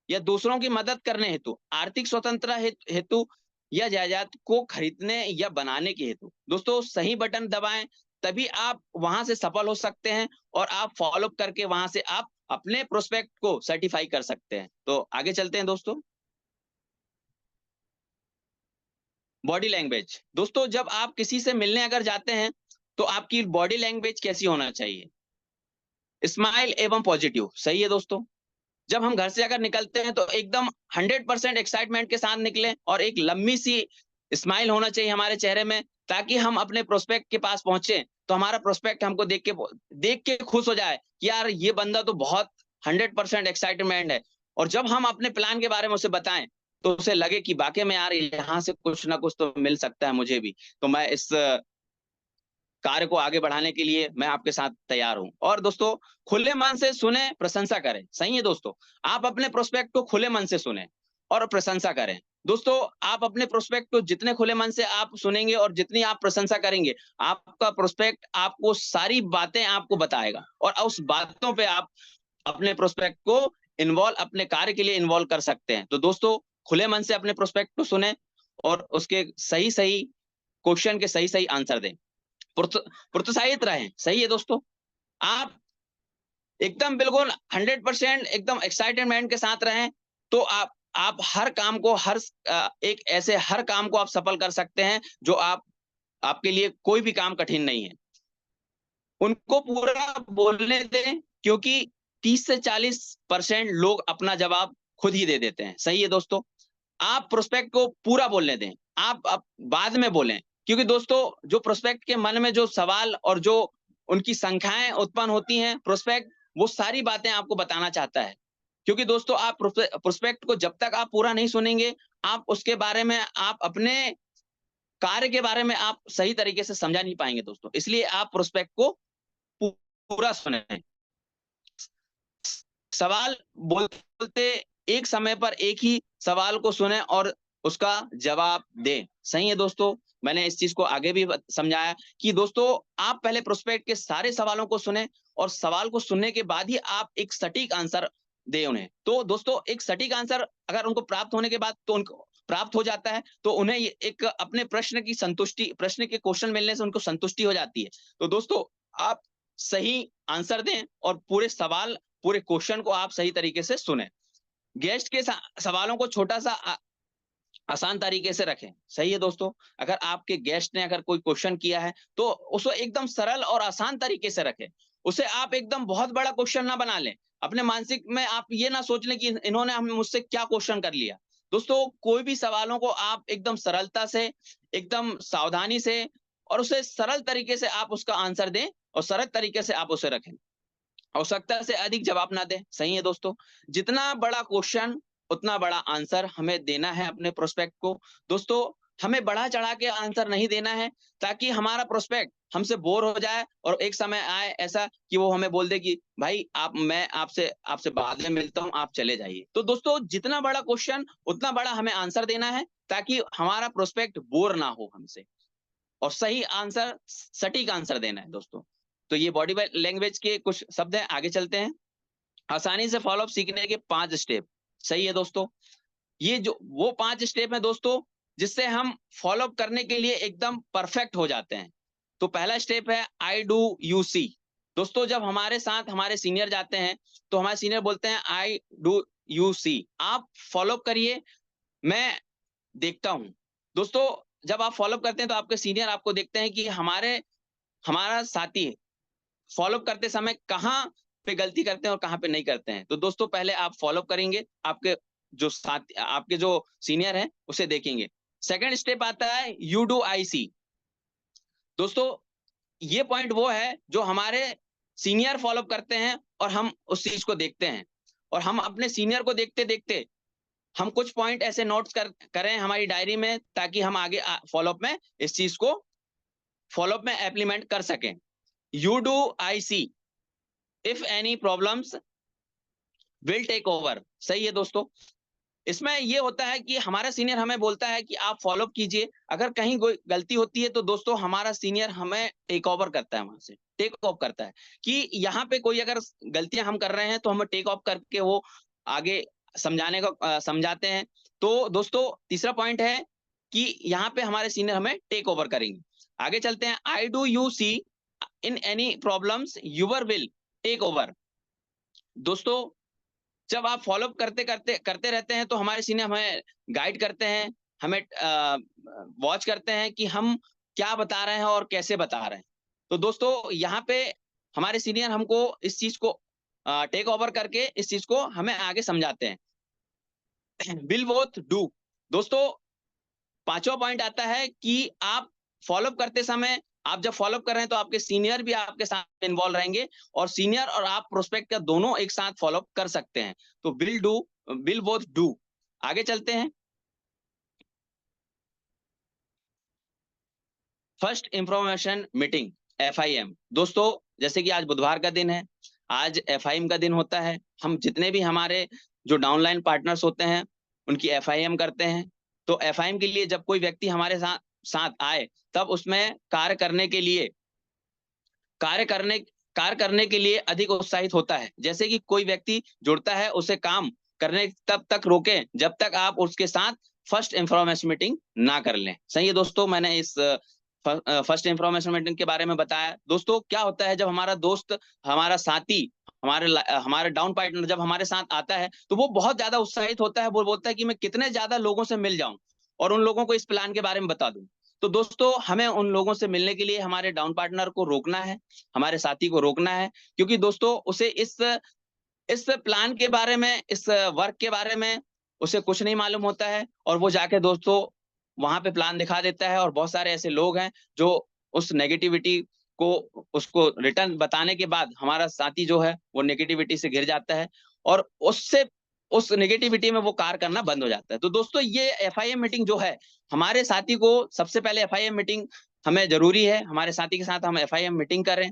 या दूसरों की मदद करने हेतु, आर्थिक स्वतंत्रता हेतु या जायदाद को खरीदने या बनाने के हेतु। दोस्तों सही बटन दबाएं, तभी आप वहां से सफल हो सकते हैं और आप फॉलो अप करके वहां से आप अपने प्रोस्पेक्ट को सर्टिफाई कर सकते हैं। तो आगे चलते हैं दोस्तों। बॉडी लैंग्वेज, दोस्तों जब आप किसी से मिलने अगर जाते हैं तो आपकी बॉडी लैंग्वेज कैसी होना चाहिए? स्माइल एवं पॉजिटिव, सही है दोस्तों। जब हम घर से अगर निकलते हैं तो एकदम 100% एक्साइटमेंट के साथ निकले और एक लंबी सी स्माइल होना चाहिए हमारे चेहरे में, ताकि हम अपने प्रोस्पेक्ट के पास पहुंचे तो हमारा प्रोस्पेक्ट हमको देख के खुश हो जाए कि यार ये बंदा तो बहुत 100% एक्साइटमेंट है। और जब हम अपने प्लान के बारे में उसे बताएं तो उसे लगे कि वाकई में यार यहाँ से कुछ ना कुछ तो मिल सकता है मुझे भी, तो मैं इस कार्य को आगे बढ़ाने के लिए मैं आपके साथ तैयार हूं। और दोस्तों खुले मन से सुने, प्रशंसा करें, सही है दोस्तों। आप अपने प्रोस्पेक्ट को खुले मन से सुने और प्रशंसा करें। दोस्तों आप अपने प्रोस्पेक्ट को जितने खुले मन से आप सुनेंगे और जितनी आप प्रशंसा करेंगे, आपका प्रोस्पेक्ट आपको सारी बातें आपको बताएगा और उस बातों पे आप अपने प्रोस्पेक्ट को अपने कार्य के लिए इन्वॉल्व कर सकते हैं। तो दोस्तों खुले मन से अपने प्रोस्पेक्ट को सुने और उसके सही सही क्वेश्चन के सही सही आंसर दें। प्रोत्साहित रहें, सही है दोस्तों। आप एकदम बिल्कुल 100% एकदम एक्साइटमेंट के साथ रहें तो आप हर काम को हर काम को आप सफल कर सकते हैं, जो आपके लिए कोई भी काम कठिन नहीं है। उनको पूरा बोलने दें, क्योंकि 30 से 40% लोग अपना जवाब खुद ही दे देते हैं, सही है दोस्तों। आप प्रोस्पेक्ट को पूरा बोलने दें, आप बाद में बोलें, क्योंकि दोस्तों जो प्रोस्पेक्ट के मन में जो सवाल और जो उनकी संख्याएं उत्पन्न होती हैं, प्रोस्पेक्ट वो सारी बातें आपको बताना चाहता है। क्योंकि दोस्तों आप प्रोस्पेक्ट को जब तक आप पूरा नहीं सुनेंगे, आप उसके बारे में, आप अपने कार्य के बारे में आप सही तरीके से समझा नहीं पाएंगे दोस्तों। इसलिए आप प्रोस्पेक्ट को पूरा सुने। सवाल बोलते बोलते एक समय पर एक ही सवाल को सुने और उसका जवाब दें। सही है दोस्तों, मैंने इस चीज को आगे भी समझाया कि दोस्तों आप पहले प्रोस्पेक्ट के सारे सवालों को सुने और सवाल को सुनने के बाद ही आप एक सटीक आंसर दें उन्हें। तो दोस्तों एक सटीक आंसर अगर उनको प्राप्त होने के बाद तो उनको प्राप्त हो जाता है, तो उन्हें एक अपने प्रश्न की संतुष्टि, प्रश्न के क्वेश्चन मिलने से उनको संतुष्टि हो जाती है। तो दोस्तों आप सही आंसर दें और पूरे सवाल, पूरे क्वेश्चन को आप सही तरीके से सुने। गेस्ट के सवालों को छोटा सा आसान तरीके से रखें। सही है दोस्तों, अगर आपके गेस्ट ने अगर कोई क्वेश्चन किया है तो उसको एकदम सरल और आसान तरीके से रखें। उसे आप एकदम बहुत बड़ा क्वेश्चन ना बना लें। अपने मानसिक में आप ये ना सोच लें कि इन्होंने हम मुझसे क्या क्वेश्चन कर लिया। दोस्तों कोई भी सवालों को आप एकदम सरलता से, एकदम सावधानी से और उसे सरल तरीके से आप उसका आंसर दें और सरल तरीके से आप उसे रखें। आवश्यकता से अधिक जवाब ना दें। सही है दोस्तों, जितना बड़ा क्वेश्चन उतना बड़ा आंसर हमें देना है अपने प्रोस्पेक्ट को। दोस्तों हमें बढ़ा चढ़ा के आंसर नहीं देना है, ताकि हमारा प्रोस्पेक्ट हमसे बोर हो जाए और एक समय आए ऐसा कि वो हमें बोल दे कि भाई आप, मैं आपसे आपसे बाद में मिलता हूं, आप चले जाइए। तो दोस्तों जितना बड़ा क्वेश्चन उतना बड़ा हमें आंसर देना है, ताकि हमारा प्रोस्पेक्ट बोर ना हो हमसे, और सही आंसर, सटीक आंसर देना है दोस्तों। तो ये बॉडी लैंग्वेज के कुछ शब्द हैं, आगे चलते हैं। आसानी से फॉलोअप सीखने के 5 स्टेप। सही है दोस्तों, ये जो वो 5 स्टेप है दोस्तों, जिससे हम फॉलोअप करने के लिए एकदम परफेक्ट हो जाते हैं। तो पहला स्टेप है आई डू यू सी। दोस्तों जब हमारे साथ हमारे सीनियर जाते हैं तो हमारे सीनियर बोलते हैं आई डू यू सी, आप फॉलोअप करिए, मैं देखता हूं। दोस्तों जब आप फॉलोअप करते हैं तो आपके सीनियर आपको देखते हैं कि हमारा साथी फॉलोअप करते समय कहाँ पे गलती करते हैं और कहाँ पे नहीं करते हैं। तो दोस्तों पहले आप फॉलोअप करेंगे, आपके जो साथ, आपके जो सीनियर हैं उसे देखेंगे। सेकंड स्टेप आता है यू डू आई सी। दोस्तों ये पॉइंट वो है जो हमारे सीनियर फॉलोअप करते हैं और हम उस चीज को देखते हैं, और हम अपने सीनियर को देखते देखते हम कुछ पॉइंट ऐसे नोट्स करें हमारी डायरी में, ताकि हम आगे फॉलोअप में इस चीज को फॉलोअप में इम्प्लीमेंट कर सकें। You do I see, if any problems will take over. सही है दोस्तों, इसमें ये होता है कि हमारा सीनियर हमें बोलता है कि आप फॉलोअप कीजिए, अगर कहीं कोई गलती होती है तो दोस्तों हमारा सीनियर हमें टेक ओवर करता है, वहां से टेक ऑफ करता है कि यहाँ पे कोई अगर गलतियां हम कर रहे हैं तो हमें टेक ऑफ करके वो आगे समझाने का समझाते हैं। तो दोस्तों तीसरा पॉइंट है कि यहाँ पे हमारे सीनियर हमें टेक ओवर करेंगे। आगे चलते हैं, I do you see in any problems your will take over. दोस्तों जब आप फॉलोअप करते करते करते रहते हैं तो हमारे सीनियर हमें गाइड करते हैं, हमें वॉच करते हैं कि हम क्या बता रहे हैं और कैसे बता रहे हैं। तो दोस्तों यहाँ पे हमारे सीनियर हमको इस चीज को टेक ओवर करके इस चीज को हमें आगे समझाते हैं। Will both do. दोस्तों पांचवा पॉइंट आता है कि आप फॉलोअप करते समय, आप जब फॉलोअप कर रहे हैं तो आपके सीनियर भी आपके साथ इन्वॉल्व रहेंगे, और सीनियर और आप प्रोस्पेक्ट का दोनों एक साथ फॉलोअप कर सकते हैं। तो will do, will both do. आगे चलते हैं, फर्स्ट इंफॉर्मेशन मीटिंग, FIM। दोस्तों जैसे कि आज बुधवार का दिन है, आज FIM का दिन होता है। हम जितने भी हमारे जो डाउनलाइन पार्टनर्स होते हैं उनकी FIM करते हैं। तो FIM के लिए जब कोई व्यक्ति हमारे साथ साथ आए, तब उसमें कार्य करने कार्य करने के लिए अधिक उत्साहित होता है। जैसे कि कोई व्यक्ति जुड़ता है, उसे काम करने तब तक रोकें जब तक आप उसके साथ फर्स्ट इंफॉर्मेशन मीटिंग ना कर लें। सही है दोस्तों, मैंने इस फर्स्ट इंफॉर्मेशन मीटिंग के बारे में बताया। दोस्तों क्या होता है, जब हमारा दोस्त, हमारा साथी, हमारे डाउन पार्टनर जब हमारे साथ आता है तो वो बहुत ज्यादा उत्साहित होता है। वो बोलता है कि मैं कितने ज्यादा लोगों से मिल जाऊं और उन लोगों को इस प्लान के बारे में बता दूं। तो दोस्तों हमें उन लोगों से मिलने के लिए हमारे डाउन पार्टनर को रोकना है, हमारे साथी को रोकना है, क्योंकि दोस्तों उसे इस प्लान के बारे में, इस वर्क के बारे में उसे कुछ नहीं मालूम होता है, और वो जाके दोस्तों वहां पे प्लान दिखा देता है। और बहुत सारे ऐसे लोग हैं जो उस नेगेटिविटी को, उसको रिटर्न बताने के बाद हमारा साथी जो है वो नेगेटिविटी से घिर जाता है, और उससे उस नेगेटिविटी में वो कार्य करना बंद हो जाता है। तो दोस्तों ये FIM मीटिंग जो है, हमारे साथी को सबसे पहले FIM मीटिंग हमें जरूरी है, हमारे साथी के साथ हम FIM मीटिंग करें।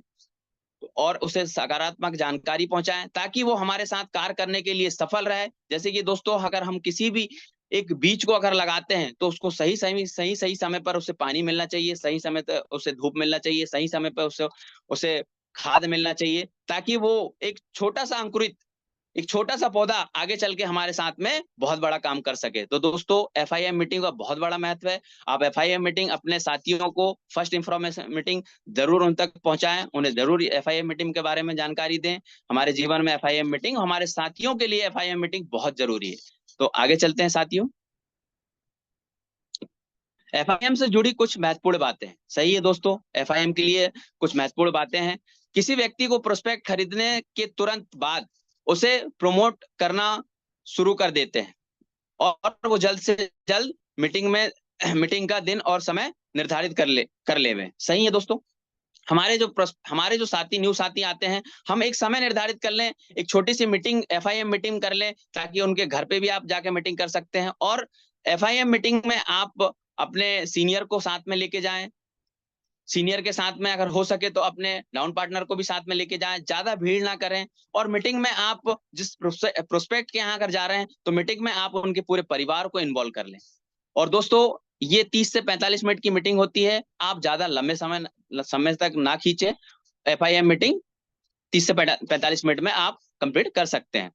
और उसे सकारात्मक जानकारी पहुंचाएं ताकि वो हमारे साथ कार्य करने के लिए सफल रहे। जैसे कि दोस्तों, अगर हम किसी भी एक बीज को अगर लगाते हैं तो उसको सही समय पर उसे पानी मिलना चाहिए, सही समय पर उसे धूप मिलना चाहिए, सही समय पर उसे उसे खाद मिलना चाहिए, ताकि वो एक छोटा सा अंकुरित, एक छोटा सा पौधा आगे चल के हमारे साथ में बहुत बड़ा काम कर सके। तो दोस्तों, एफआईएम मीटिंग का बहुत बड़ा महत्व है। आप एफआईएम मीटिंग अपने साथियों को, फर्स्ट इंफॉर्मेशन मीटिंग जरूर उन तक पहुंचाएं, उन्हें जरूर एफआईएम मीटिंग के बारे में जानकारी दें। हमारे जीवन में एफआईएम मीटिंग, हमारे साथियों के लिए एफआईएम मीटिंग बहुत जरूरी है। तो आगे चलते हैं साथियों। एफआईएम से जुड़ी कुछ महत्वपूर्ण बातें हैं। सही है दोस्तों, एफआईएम के लिए कुछ महत्वपूर्ण बातें हैं। किसी व्यक्ति को प्रोस्पेक्ट खरीदने के तुरंत बाद उसे प्रमोट करना शुरू कर देते हैं और वो जल्द से जल्द मीटिंग का दिन और समय निर्धारित कर ले वे। सही है दोस्तों, हमारे जो साथी न्यू साथी आते हैं, हम एक समय निर्धारित कर लें, एक छोटी सी मीटिंग, एफआईएम मीटिंग कर लें, ताकि उनके घर पे भी आप जाके मीटिंग कर सकते हैं। और एफआईएम मीटिंग में आप अपने सीनियर को साथ में लेके जाएं, सीनियर के साथ में अगर हो सके तो अपने डाउन पार्टनर को भी साथ में लेके जाएं, ज्यादा भीड़ ना करें। और मीटिंग में आप जिस प्रोस्पेक्ट के यहाँ अगर जा रहे हैं तो मीटिंग में आप उनके पूरे परिवार को इन्वॉल्व कर लें। और दोस्तों, ये 30 से 45 मिनट की मीटिंग होती है, आप ज्यादा लंबे समय तक ना खींचे। एफआईएम मीटिंग 30 से 45 मिनट में आप कंप्लीट कर सकते हैं।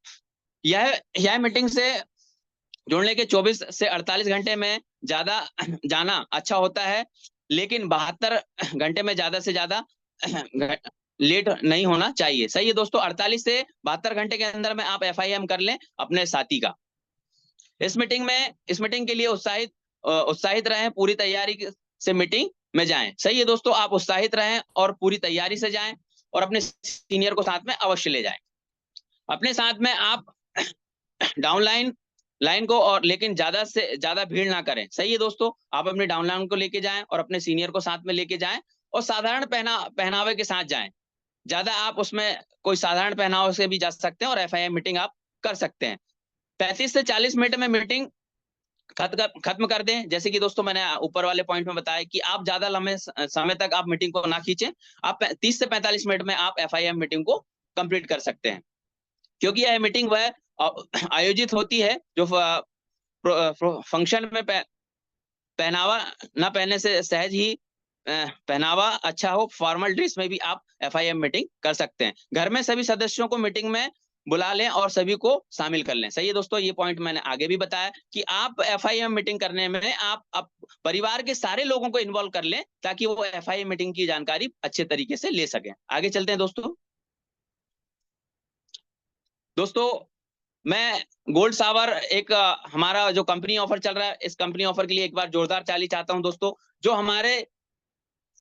यह मीटिंग से जुड़ने के 24 से 48 घंटे में ज्यादा जाना अच्छा होता है, लेकिन 72 घंटे में ज्यादा से ज्यादा लेट नहीं होना चाहिए। सही है दोस्तों, 48 से 72 घंटे के अंदर में आप एफआईएम कर लें अपने साथी का। इस मीटिंग के लिए उत्साहित रहें, पूरी तैयारी से मीटिंग में जाएं। सही है दोस्तों, आप उत्साहित रहें और पूरी तैयारी से जाएं, और अपने सीनियर को साथ में अवश्य ले जाएं। अपने साथ में आप डाउनलाइन लाइन को, और लेकिन ज्यादा से ज्यादा भीड़ ना करें। सही है दोस्तों, आप अपने डाउनलाइन को लेके जाएं और अपने सीनियर को साथ में लेके जाएं, और साधारण पहनावे के साथ जाएं। ज्यादा आप उसमें कोई साधारण पहनावे से भी जा सकते हैं और एफआईएम मीटिंग आप कर सकते हैं। 35 से 40 मिनट में मीटिंग खत्म कर दें। जैसे कि दोस्तों, मैंने ऊपर वाले पॉइंट में बताया कि आप ज्यादा लंबे समय तक आप मीटिंग को ना खींचें। आप 30 से 45 मिनट में आप एफआईएम मीटिंग को कंप्लीट कर सकते हैं, क्योंकि यह मीटिंग वह आयोजित होती है जो फंक्शन में पहनावा ना पहनने से सहज ही पहनावा अच्छा हो, फॉर्मल ड्रेस में भी आप एफआईएम मीटिंग कर सकते हैं। घर में सभी सदस्यों को मीटिंग में बुला लें और सभी को शामिल कर लें। सही है दोस्तों, ये पॉइंट मैंने आगे भी बताया कि आप एफआईएम मीटिंग करने में आप परिवार के सारे लोगों को इन्वॉल्व कर लें, ताकि वो एफआईएम मीटिंग की जानकारी अच्छे तरीके से ले सकें। आगे चलते हैं दोस्तों, मैं गोल्ड सावर एक हमारा जो कंपनी ऑफर चल रहा है, इस कंपनी ऑफर के लिए एक बार जोरदार ताली चाहता हूं दोस्तों। जो हमारे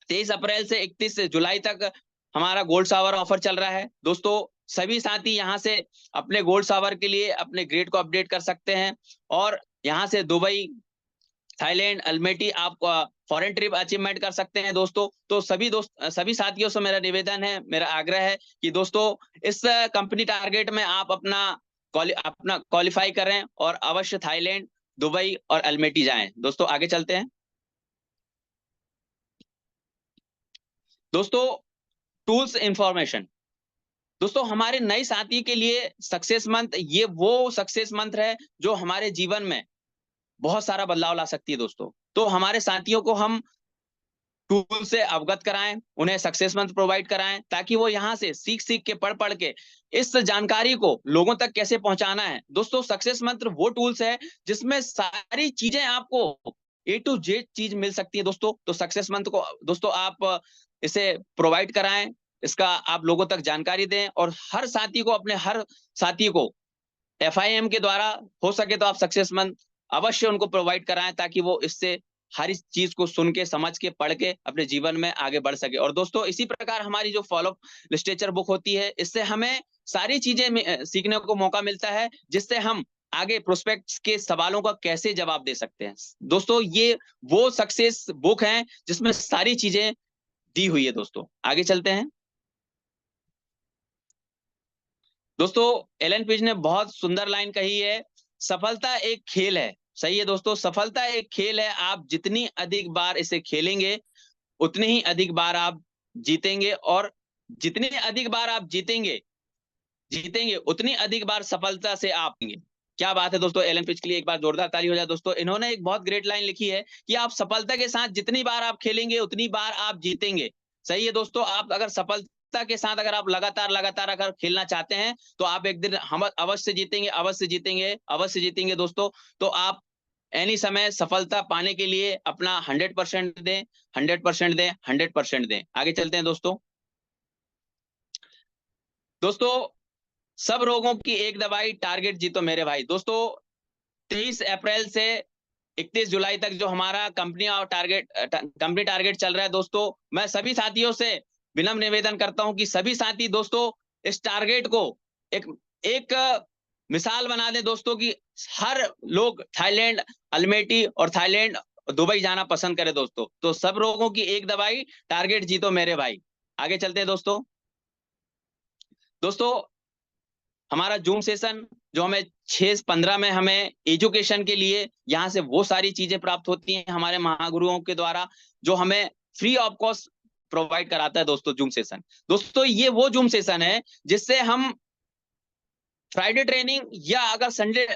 23 अप्रैल से 31 जुलाई तक हमारा गोल्ड सावर ऑफर चल रहा है दोस्तों। सभी साथी यहां से अपने गोल्ड सावर के लिए अपने ग्रेड को अपडेट कर सकते हैं, और यहां से दुबई, थाईलैंड, अल्मेटी आप फॉरेन ट्रिप अचीवमेंट कर सकते हैं दोस्तों। तो सभी साथियों से मेरा निवेदन है, मेरा आग्रह है कि दोस्तों, इस कंपनी टारगेट में आप अपना क्वालिफाई करें और अवश्य थाईलैंड, दुबई और अल्मेटी जाएं। दोस्तों आगे चलते हैं दोस्तों। Tools information. दोस्तों, हमारे नए साथी के लिए सक्सेस मंत्र, ये वो सक्सेस मंत्र है जो हमारे जीवन में बहुत सारा बदलाव ला सकती है दोस्तों। तो हमारे साथियों को हम टूल से अवगत कराएं, उन्हें सक्सेस मंत्र प्रोवाइड कराएं, ताकि वो यहाँ से सीख सीख के, पढ़ पढ़ के इस जानकारी को लोगों तक कैसे पहुंचाना है। दोस्तों, सक्सेस मंत्र वो टूल्स है जिसमें सारी चीजें आपको ए टू जेड चीज मिल सकती है दोस्तों। तो सक्सेस मंत्र को दोस्तों आप इसे प्रोवाइड कराएं, इसका आप लोगों तक जानकारी दें, और हर साथी को एफआईएम के द्वारा हो सके तो आप सक्सेस मंत्र अवश्य उनको प्रोवाइड कराएं, ताकि वो इससे हर इस चीज को सुन के, समझ के, पढ़ के अपने जीवन में आगे बढ़ सके। और दोस्तों, इसी प्रकार हमारी जो फॉलो लिटरेचर बुक होती है, इससे हमें सारी चीजें सीखने को मौका मिलता है, जिससे हम आगे प्रोस्पेक्ट्स के सवालों का कैसे जवाब दे सकते हैं। दोस्तों, ये वो सक्सेस बुक है जिसमें सारी चीजें दी हुई है। दोस्तों आगे चलते हैं दोस्तों। एलन पेज ने बहुत सुंदर लाइन कही है, सफलता एक खेल है। सही है दोस्तों, सफलता एक खेल है। आप जितनी अधिक बार इसे खेलेंगे, उतनी ही अधिक बार आप जीतेंगे, और जितनी अधिक बार आप जीतेंगे जीतेंगे उतनी अधिक बार सफलता से आप आएंगे। क्या बात है दोस्तों, एलन फिच के लिए एक बार जोरदार ताली हो जाए दोस्तों। इन्होंने एक बहुत ग्रेट लाइन लिखी है कि आप सफलता के साथ जितनी बार आप खेलेंगे उतनी बार आप जीतेंगे। सही है दोस्तों, आप अगर सफलता के साथ अगर आप लगातार लगातार अगर खेलना चाहते हैं तो आप एक दिन हम अवश्य जीतेंगे, अवश्य जीतेंगे, अवश्य जीतेंगे दोस्तों। तो आप एनी समय सफलता पाने के लिए अपना 100% दें, 100% दें, 100% दें। आगे चलते हैं दोस्तों। दोस्तों, सब रोगों की एक दवाई, टारगेट जीतो मेरे भाई। दोस्तों, 23 अप्रैल से 31 जुलाई तक जो हमारा कंपनी टारगेट चल रहा है दोस्तों, मैं सभी साथियों से विनम्र निवेदन करता हूं कि सभी साथी दोस्तों इस टारगेट को एक एक मिसाल बना दें दोस्तों कि हर लोग थाईलैंड, अल्मेटी और थाईलैंड, दुबई जाना पसंद करें दोस्तों। तो सब रोगों की एक दवाई, टारगेट जीतो मेरे भाई। आगे चलते हैं दोस्तों। दोस्तों, हमारा जूम सेशन जो हमें 6-15 में हमें एजुकेशन के लिए यहाँ से वो सारी चीजें प्राप्त होती हैं हमारे महागुरुओं के द्वारा, जो हमें फ्री ऑफ कॉस्ट प्रोवाइड कराता है दोस्तों जूम सेशन। दोस्तों, ये वो जूम सेशन है जिससे हम फ्राइडे ट्रेनिंग या अगर संडे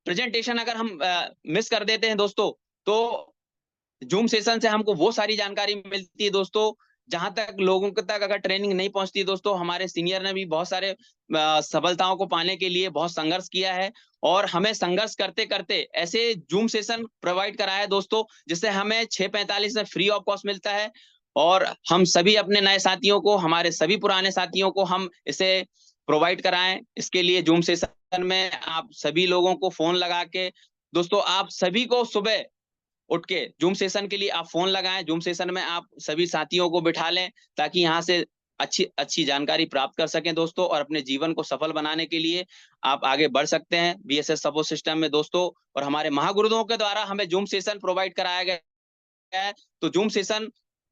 प्रेजेंटेशन अगर हम मिस कर देते हैं दोस्तों, तो जूम सेशन से हमको वो सारी जानकारी मिलती है दोस्तों। जहां तक लोगों के तक अगर ट्रेनिंग नहीं पहुंचती दोस्तों, हमारे सीनियर ने भी बहुत सारे सफलताओं को पाने के लिए बहुत संघर्ष किया है, और हमें संघर्ष करते करते ऐसे जूम सेशन प्रोवाइड कराया है दोस्तों, जिससे हमें 6:45 में फ्री ऑफ कॉस्ट मिलता है। और हम सभी अपने नए साथियों को, हमारे सभी पुराने साथियों को हम इसे प्रोवाइड कराएं। इसके लिए जूम सेशन में आप सभी लोगों को फोन लगा के दोस्तों, आप सभी को सुबह उठ के जूम सेशन के लिए आप फोन लगाएं। जूम सेशन में आप सभी साथियों को बिठा लें, ताकि यहाँ से अच्छी अच्छी जानकारी प्राप्त कर सकें दोस्तों, और अपने जीवन को सफल बनाने के लिए आप आगे बढ़ सकते हैं बीएसएस सपोर्ट सिस्टम में दोस्तों। और हमारे महागुरुओं के द्वारा हमें जूम सेशन प्रोवाइड कराया गया है। तो जूम सेशन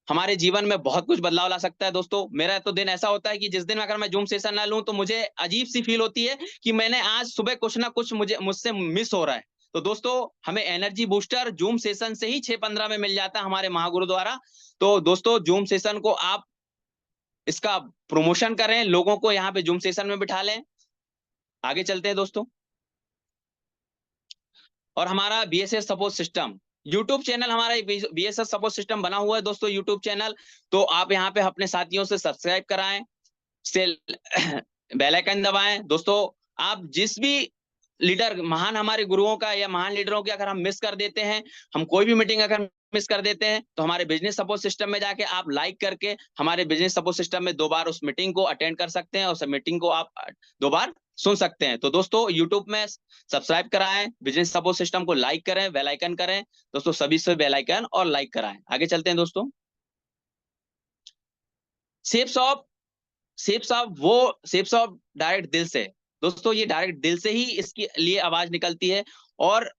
हमारे जीवन में बहुत कुछ बदलाव ला सकता है दोस्तों। मेरा तो दिन ऐसा होता है कि जिस दिन अगर मैं जूम सेशन ना लूं तो मुझे अजीब सी फील होती है कि मैंने आज सुबह कुछ ना कुछ मुझसे मिस हो रहा है। तो दोस्तों, हमें एनर्जी बूस्टर जूम सेशन से ही 6:15 में मिल जाता है हमारे महागुरु द्वारा। तो दोस्तों, जूम सेशन को आप इसका प्रमोशन करें, लोगों को यहाँ पे जूम सेशन में बिठा लें। आगे चलते हैं दोस्तों। और हमारा BSS support system YouTube channel, हमारा बीएसएस सपोर्ट सिस्टम बना हुआ है दोस्तों यूट्यूब चैनल। तो आप यहाँ पे अपने साथियों से सब्सक्राइब कराएं, सेल बेल आइकन दबाएं दोस्तों। आप जिस भी लीडर, महान हमारे गुरुओं का या महान लीडरों की अगर हम मिस कर देते हैं, हम कोई भी मीटिंग अगर मिस कर देते हैं, तो हमारे बिजनेस सपोर्ट सिस्टम में जाके आप लाइक करके हमारे बिजनेस सपोर्ट सिस्टम में 2 बार उस मीटिंग को अटेंड कर सकते हैं, और उस मीटिंग को आप 2 बार सुन सकते हैं। तो दोस्तों, यूट्यूब में सब्सक्राइब कराएं, बिजनेस सपोर्ट सिस्टम को लाइक करें, बेल आइकन करें दोस्तों, सभी से बेल आइकन और लाइक कराएं। आगे चलते हैं दोस्तों। Shapes of shapes of direct दिल से दोस्तों, ये डायरेक्ट दिल से ही इसके लिए आवाज निकलती है, और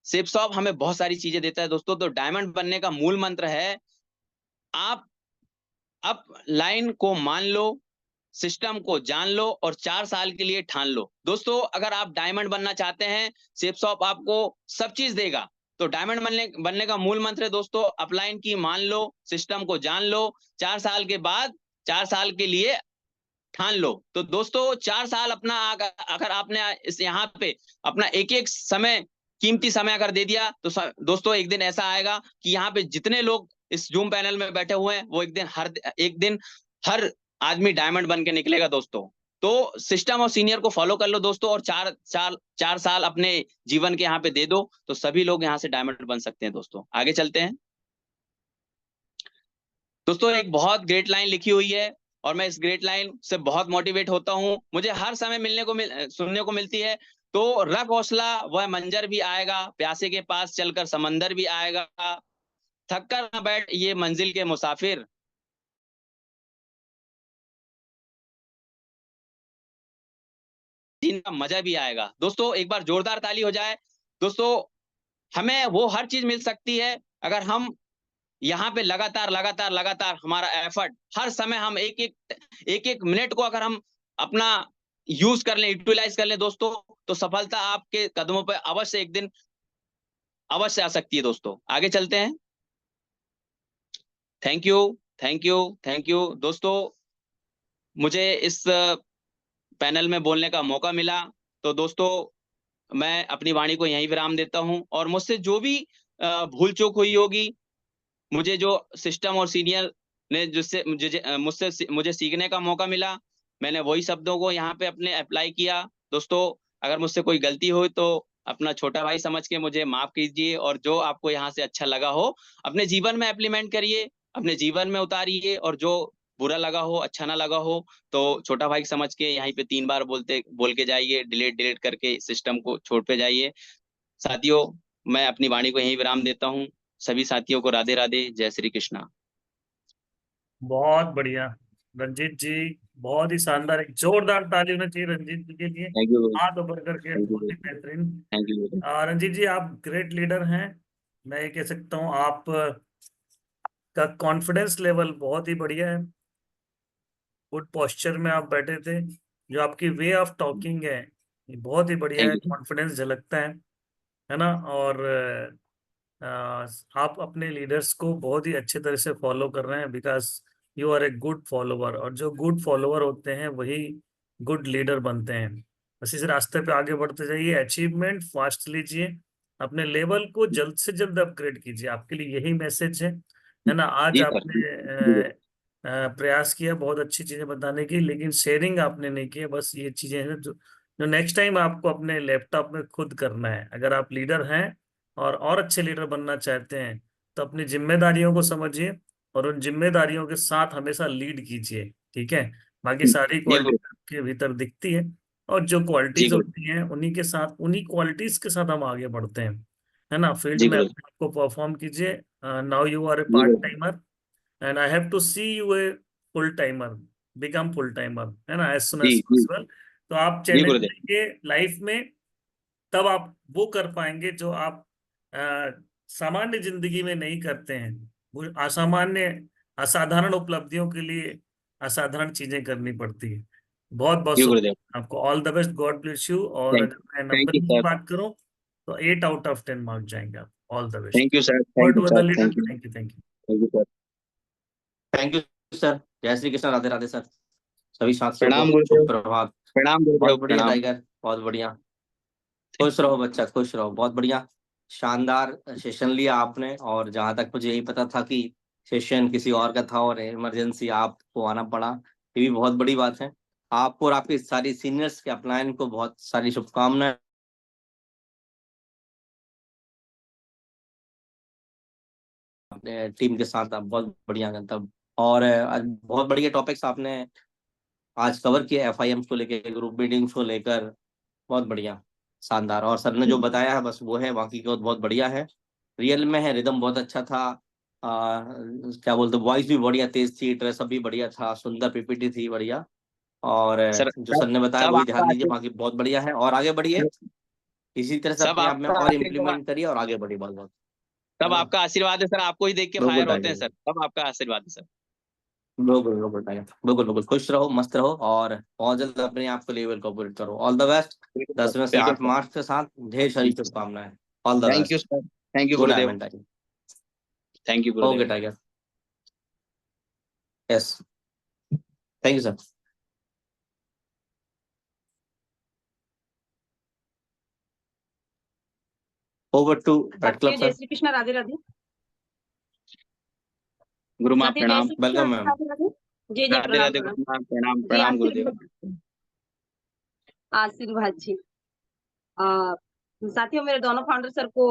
शेप्स ऑफ हमें बहुत सारी चीजें देता है दोस्तों। तो डायमंड बनने का मूल मंत्र है, आप अप लाइन को मान लो, सिस्टम को जान लो, और 4 साल के लिए ठान लो। दोस्तों, अगर आप डायमंड बनना चाहते हैं, शेप्स ऑफ आपको सब चीज देगा। तो डायमंड बनने का मूल मंत्र है दोस्तों, अपलाइन की मान लो, सिस्टम को जान लो, 4 साल के बाद 4 साल के लिए ठान लो। तो दोस्तों, 4 साल अपना अगर आपने इस यहाँ पे अपना एक एक समय, कीमती समय अगर दे दिया, तो दोस्तों एक दिन ऐसा आएगा कि यहाँ पे जितने लोग इस जूम पैनल में बैठे हुए हैं, वो एक दिन हर आदमी डायमंड बन के निकलेगा दोस्तों। तो सिस्टम और सीनियर को फॉलो कर लो दोस्तों, और 4 साल अपने जीवन के यहाँ पे दे दो, तो सभी लोग यहाँ से डायमंड बन सकते हैं दोस्तों। आगे चलते हैं दोस्तों। एक बहुत ग्रेट लाइन लिखी हुई है, और मैं इस ग्रेट लाइन से बहुत मोटिवेट होता हूं, मुझे हर समय सुनने को मिलती है। तो रख हौसला, वह मंजर भी आएगा, प्यासे के पास चलकर समंदर भी आएगा, थक कर ना बैठ ये मंजिल के मुसाफिर, जीने का मजा भी आएगा। दोस्तों, एक बार जोरदार ताली हो जाए दोस्तों। हमें वो हर चीज मिल सकती है अगर हम यहाँ पे लगातार लगातार लगातार हमारा एफर्ट, हर समय हम एक एक मिनट को अगर हम अपना यूज कर लें, यूटिलाइज कर लें दोस्तों, तो सफलता आपके कदमों पर अवश्य एक दिन अवश्य आ सकती है दोस्तों। आगे चलते हैं। Thank you. थैंक यू दोस्तों। मुझे इस पैनल में बोलने का मौका मिला। तो दोस्तों, मैं अपनी वाणी को यहीं विराम देता हूं, और मुझसे जो भी भूल चूक हुई होगी, मुझे जो सिस्टम और सीनियर ने जिससे मुझे सीखने का मौका मिला, मैंने वही शब्दों को यहाँ पे अपने अप्लाई किया। दोस्तों, अगर मुझसे कोई गलती हुई तो अपना छोटा भाई समझ के मुझे माफ कीजिए, और जो आपको यहाँ से अच्छा लगा हो अपने जीवन में इम्प्लीमेंट करिए, अपने जीवन में उतारिए, और जो बुरा लगा हो, अच्छा ना लगा हो, तो छोटा भाई समझ के यहीं पे 3 बार बोल के जाइए, डिलीट डिलीट करके सिस्टम को छोड़ पे जाइए। साथियों, मैं अपनी वाणी को यहीं विराम देता हूँ। सभी साथियों को राधे राधे, जय श्री कृष्णा। बहुत बढ़िया रंजीत जी, बहुत ही शानदार, एक जोरदार ताली होनी चाहिए रंजीत जी के लिए, थैंक यू। हाथ ऊपर करके, थैंक बहुत यू। ही बेहतरीन। Thank you. रंजीत जी, आप ग्रेट लीडर हैं। मैं ये कह सकता हूँ आप का कॉन्फिडेंस लेवल बहुत ही बढ़िया है। गुड पोस्चर में आप बैठे थे। जो आपकी वे ऑफ टॉकिंग है, ये बहुत ही बढ़िया थैंक है, यू। कॉन्फिडेंस झलकता है ना। और अ, आप अपने लीडर्स को बहुत ही अच्छे तरह से फॉलो कर रहे हैं, because you are a good follower, और जो गुड फॉलोवर होते हैं वही गुड लीडर बनते हैं। बस इस रास्ते पे आगे बढ़ते जाइए, अचीवमेंट फास्ट लीजिए, अपने लेवल को जल्द से जल्द अपग्रेड कीजिए, आपके लिए यही मैसेज है ना। आज जी सर। आपने जी सर। प्रयास किया बहुत अच्छी चीजें बताने की, लेकिन शेयरिंग आपने नहीं की है। बस ये चीजें हैं जो नेक्स्ट टाइम आपको अपने लैपटॉप में खुद करना है। अगर आप लीडर हैं और अच्छे लीडर बनना चाहते हैं, तो अपनी जिम्मेदारियों को समझिए, और उन जिम्मेदारियों के साथ हमेशा लीड कीजिए। ठीक है, बाकी सारी जी क्वालिटी गुरु। आपके भीतर दिखती है, और जो जी क्वालिटीज गुरु। होती हैं उन्हीं के साथ, उन्हीं क्वालिटीज के साथ हम आगे बढ़ते हैं, है ना। फील्ड जी में गुरु। अपने आप को परफॉर्म कीजिए। नाउ यू आर ए जी पार्ट गुरु। Timer, and I have to see you a full timer, become full timer, है ना, एज सुन जी एज जी। पॉसिबल। तो आप जी चैलेंज गुरुदेव। लेंगे लाइफ में, तब आप वो कर पाएंगे जो आप सामान्य जिंदगी में नहीं करते हैं। वो असामान्य, असाधारण उपलब्धियों के लिए असाधारण चीजें करनी पड़ती है। बहुत बहुत जी गुरुदेव। शुक्रिया आपको, all the best, God bless you. और थैंक अगर मैं थैंक यू नंबरिंग की सर। बात करूं, तो 8 आउट ऑफ 10 मार्क जाएंगे आप। All the best. Thank you sir. Over thank you to other sir. Leader. Thank you. Thank you, thank you. Thank you sir. Thank you sir. जय Shri Krishna, Radhe Radhe sir. सभी साथियों को प्रणाम शुभ गुरुदेव। प्रभात। प्रणाम गुरुदेव। बहुत बढ़िया प्रणाम। टाइगर, बहुत बढ़िया। खुश रहो बच्चा, खुश रहो। बहुत बढ़िया, शानदार सेशन लिया आपने। और जहां तक मुझे यही पता था कि सेशन किसी और का था और इमरजेंसी आपको आना पड़ा, ये भी बहुत बड़ी बात है। आपको और आपके सारी सीनियर्स के अपलायन को बहुत सारी शुभकामनाएं। अपने टीम के साथ आप बहुत बढ़िया गंतव्य। और आज बहुत बढ़िया टॉपिक्स आपने आज कवर किया, एफआईएम को लेकर, ग्रुप मीटिंग्स को लेकर। बहुत बढ़िया, शानदार। और सर ने जो बताया है बस वो है, बाकी का बहुत बढ़िया है, रियल में है। रिदम बहुत अच्छा था। क्या बोलते, वॉइस भी बढ़िया तेज थी, ड्रेसअप भी बढ़िया था, सुंदर पीपीटी थी, बढ़िया। और सर, जो सर ने बताया सब वही ध्यान आपका दीजिए, बाकी बहुत बढ़िया है। और आगे बढ़िए, इसी तरह से सब अपने आप में आपका और आशीर्वाद। इम्प्लीमेंट करिए और आगे बढ़िए। बहुत बहुत है सब ना। आपका आशीर्वाद है सर, आपको ही देख के बिल्कुल फायर होते हैं टाइगर, सर, सब आपका आशीर्वाद है सर। बिल्कुल बिल्कुल टाइगर, बिल्कुल बिल्कुल। खुश रहो, मस्त रहो, और बहुत जल्द अपने आप को लेवल को अपग्रेड करो। All the best. बिल्कुल सर। 10 में से बिल्कुल 8 सर। मार्क्स के साथ ढेर सारी शुभकामनाएं। All the thank you best. Sir. Thank you good Gurudev. Diamond tiger. Thank you okay Gurudev. Tiger. Yes, thank you sir. Over to red club साथियों जय सर। श्री कृष्ण, राधे राधे। गुरु माँ साथियों जय प्रणाम। Shri Krishna, welcome ma'am. राधे राधे। जय जय, राधे प्रणाम राधे प्रणाम। गुरु माँ प्रणाम। जी प्रणाम गुरुदेव। आशीर्वाद, आशीर्वाद जी। आ, साथियों, मेरे दोनों फाउंडर सर को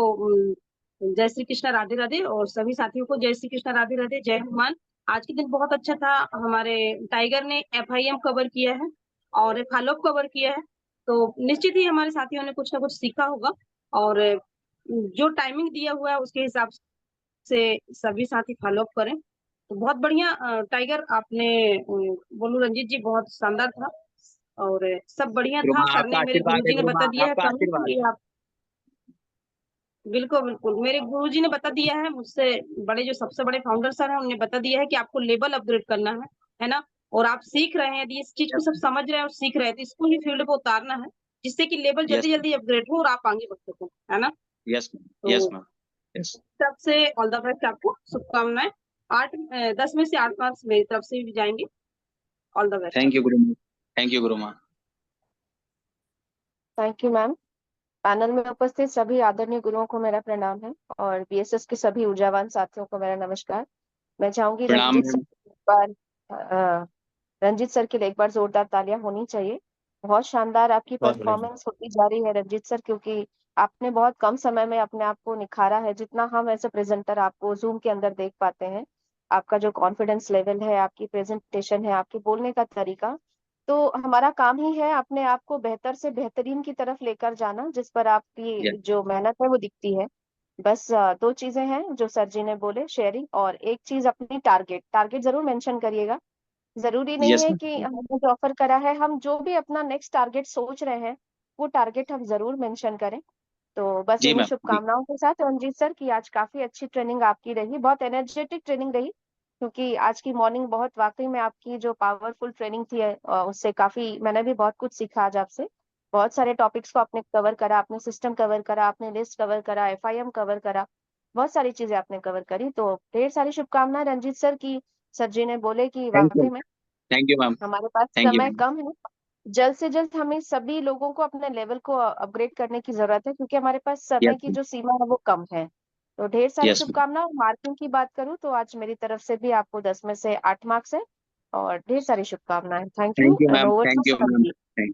जय श्री कृष्ण, राधे राधे, और सभी साथियों को जय श्री कृष्ण, राधे राधे, जय हनुमान। आज के दिन बहुत अच्छा था। हमारे टाइगर ने एफआईएम कवर किया है और फॉलोअप कवर किया है, तो निश्चित ही हमारे साथियों ने कुछ ना कुछ सीखा होगा। और जो टाइमिंग दिया हुआ है उसके हिसाब से सभी साथी फॉलो अप करें, तो बहुत बढ़िया। टाइगर आपने बोलू रंजीत जी, बहुत शानदार था और सब बढ़िया गुरु था। माँ सर आपका ने, मेरे आशीर्वाद है, गुरुजी ने गुरु बता माँ दिया है, आपका कहूँ आशीर्वाद। कि आप बिल्कुल बिल्कुल, मेरे गुरुजी ने बता दिया है, मुझसे बड़े जो सबसे बड़े फाउंडर सर हैं उन्होंने बता दिया है कि आपको लेवल अपग्रेड करना है ना। और आप सीख रहे हैं, यदि इस चीज को यस। सब समझ रहे हैं और सीख रहे हैं, तो इसको ही फील्ड पे उतारना है, जिससे कि लेवल यस। जल्दी जल्दी अपग्रेड हो और आप आगे बढ़ सको, है ना। यस। तो यस मैम। यस। सबसे ऑल द बेस्ट, आपको शुभकामनाएं। 10 में से 8 मार्क्स मेरी तरफ से भी जाएंगे। All the best. Thank you गुरु माँ। थैंक यू गुरु माँ। Thank you ma'am. पैनल में उपस्थित सभी आदरणीय गुरुओं को मेरा प्रणाम है और बीएसएस के सभी ऊर्जावान साथियों को मेरा नमस्कार। मैं चाहूंगी प्रणाम रंजीत मैम। सर एक बार रंजीत सर के लिए एक बार जोरदार तालियां होनी चाहिए। बहुत शानदार आपकी बहुत बढ़िया। परफॉर्मेंस होती जा रही है रंजीत सर, क्योंकि आपने बहुत कम समय में अपने आप को निखारा है। जितना हम ऐसे प्रेजेंटर आपको जूम के अंदर देख पाते हैं, आपका जो कॉन्फिडेंस लेवल है, आपकी प्रेजेंटेशन है, आपके बोलने का तरीका, तो हमारा काम ही है अपने आप को बेहतर से बेहतरीन की तरफ लेकर जाना, जिस पर यस आपकी जो मेहनत है वो दिखती है। बस दो चीजें हैं जो सर जी ने बोले, शेयरिंग और एक चीज अपनी टारगेट टारगेट जरूर मेंशन करिएगा। जरूरी नहीं यस है कि मैम। हमने जो ऑफर करा है, हम जो भी अपना नेक्स्ट टारगेट सोच रहे हैं वो टारगेट हम जरूर मेंशन करें। तो बस जी इन्हीं मैम जी। शुभकामनाओं के साथ रंजीत सर की आज काफी अच्छी ट्रेनिंग आपकी रही, बहुत एनर्जेटिक ट्रेनिंग रही, क्योंकि आज की मॉर्निंग बहुत वाकई में आपकी जो पावरफुल ट्रेनिंग थी उससे काफी मैंने भी बहुत कुछ सीखा आज आपसे। बहुत सारे टॉपिक्स को आपने कवर करा, आपने सिस्टम कवर करा, आपने लिस्ट कवर करा, एफआईएम कवर करा, बहुत सारी चीजें आपने कवर करी। तो ढेर सारी शुभकामनाएं रंजीत सर की। सर जी ने बोले कि थैंक यू। वाकई में थैंक यू मैम। हमारे पास थैंक यू समय मैम। कम है, जल्द से जल्द हमें सभी लोगों को अपने लेवल को अपग्रेड करने की जरूरत है, क्योंकि हमारे पास समय यस की जो सीमा है वो कम है। तो ढेर सारी यस मैम। शुभकामनाएं। मार्किंग की बात करूं तो आज मेरी तरफ से भी आपको 10 में से 8 मार्क्स है और ढेर सारी शुभकामनाएं। Thank you thank you and ma'am. Over to thank you sir ma'am. Ji.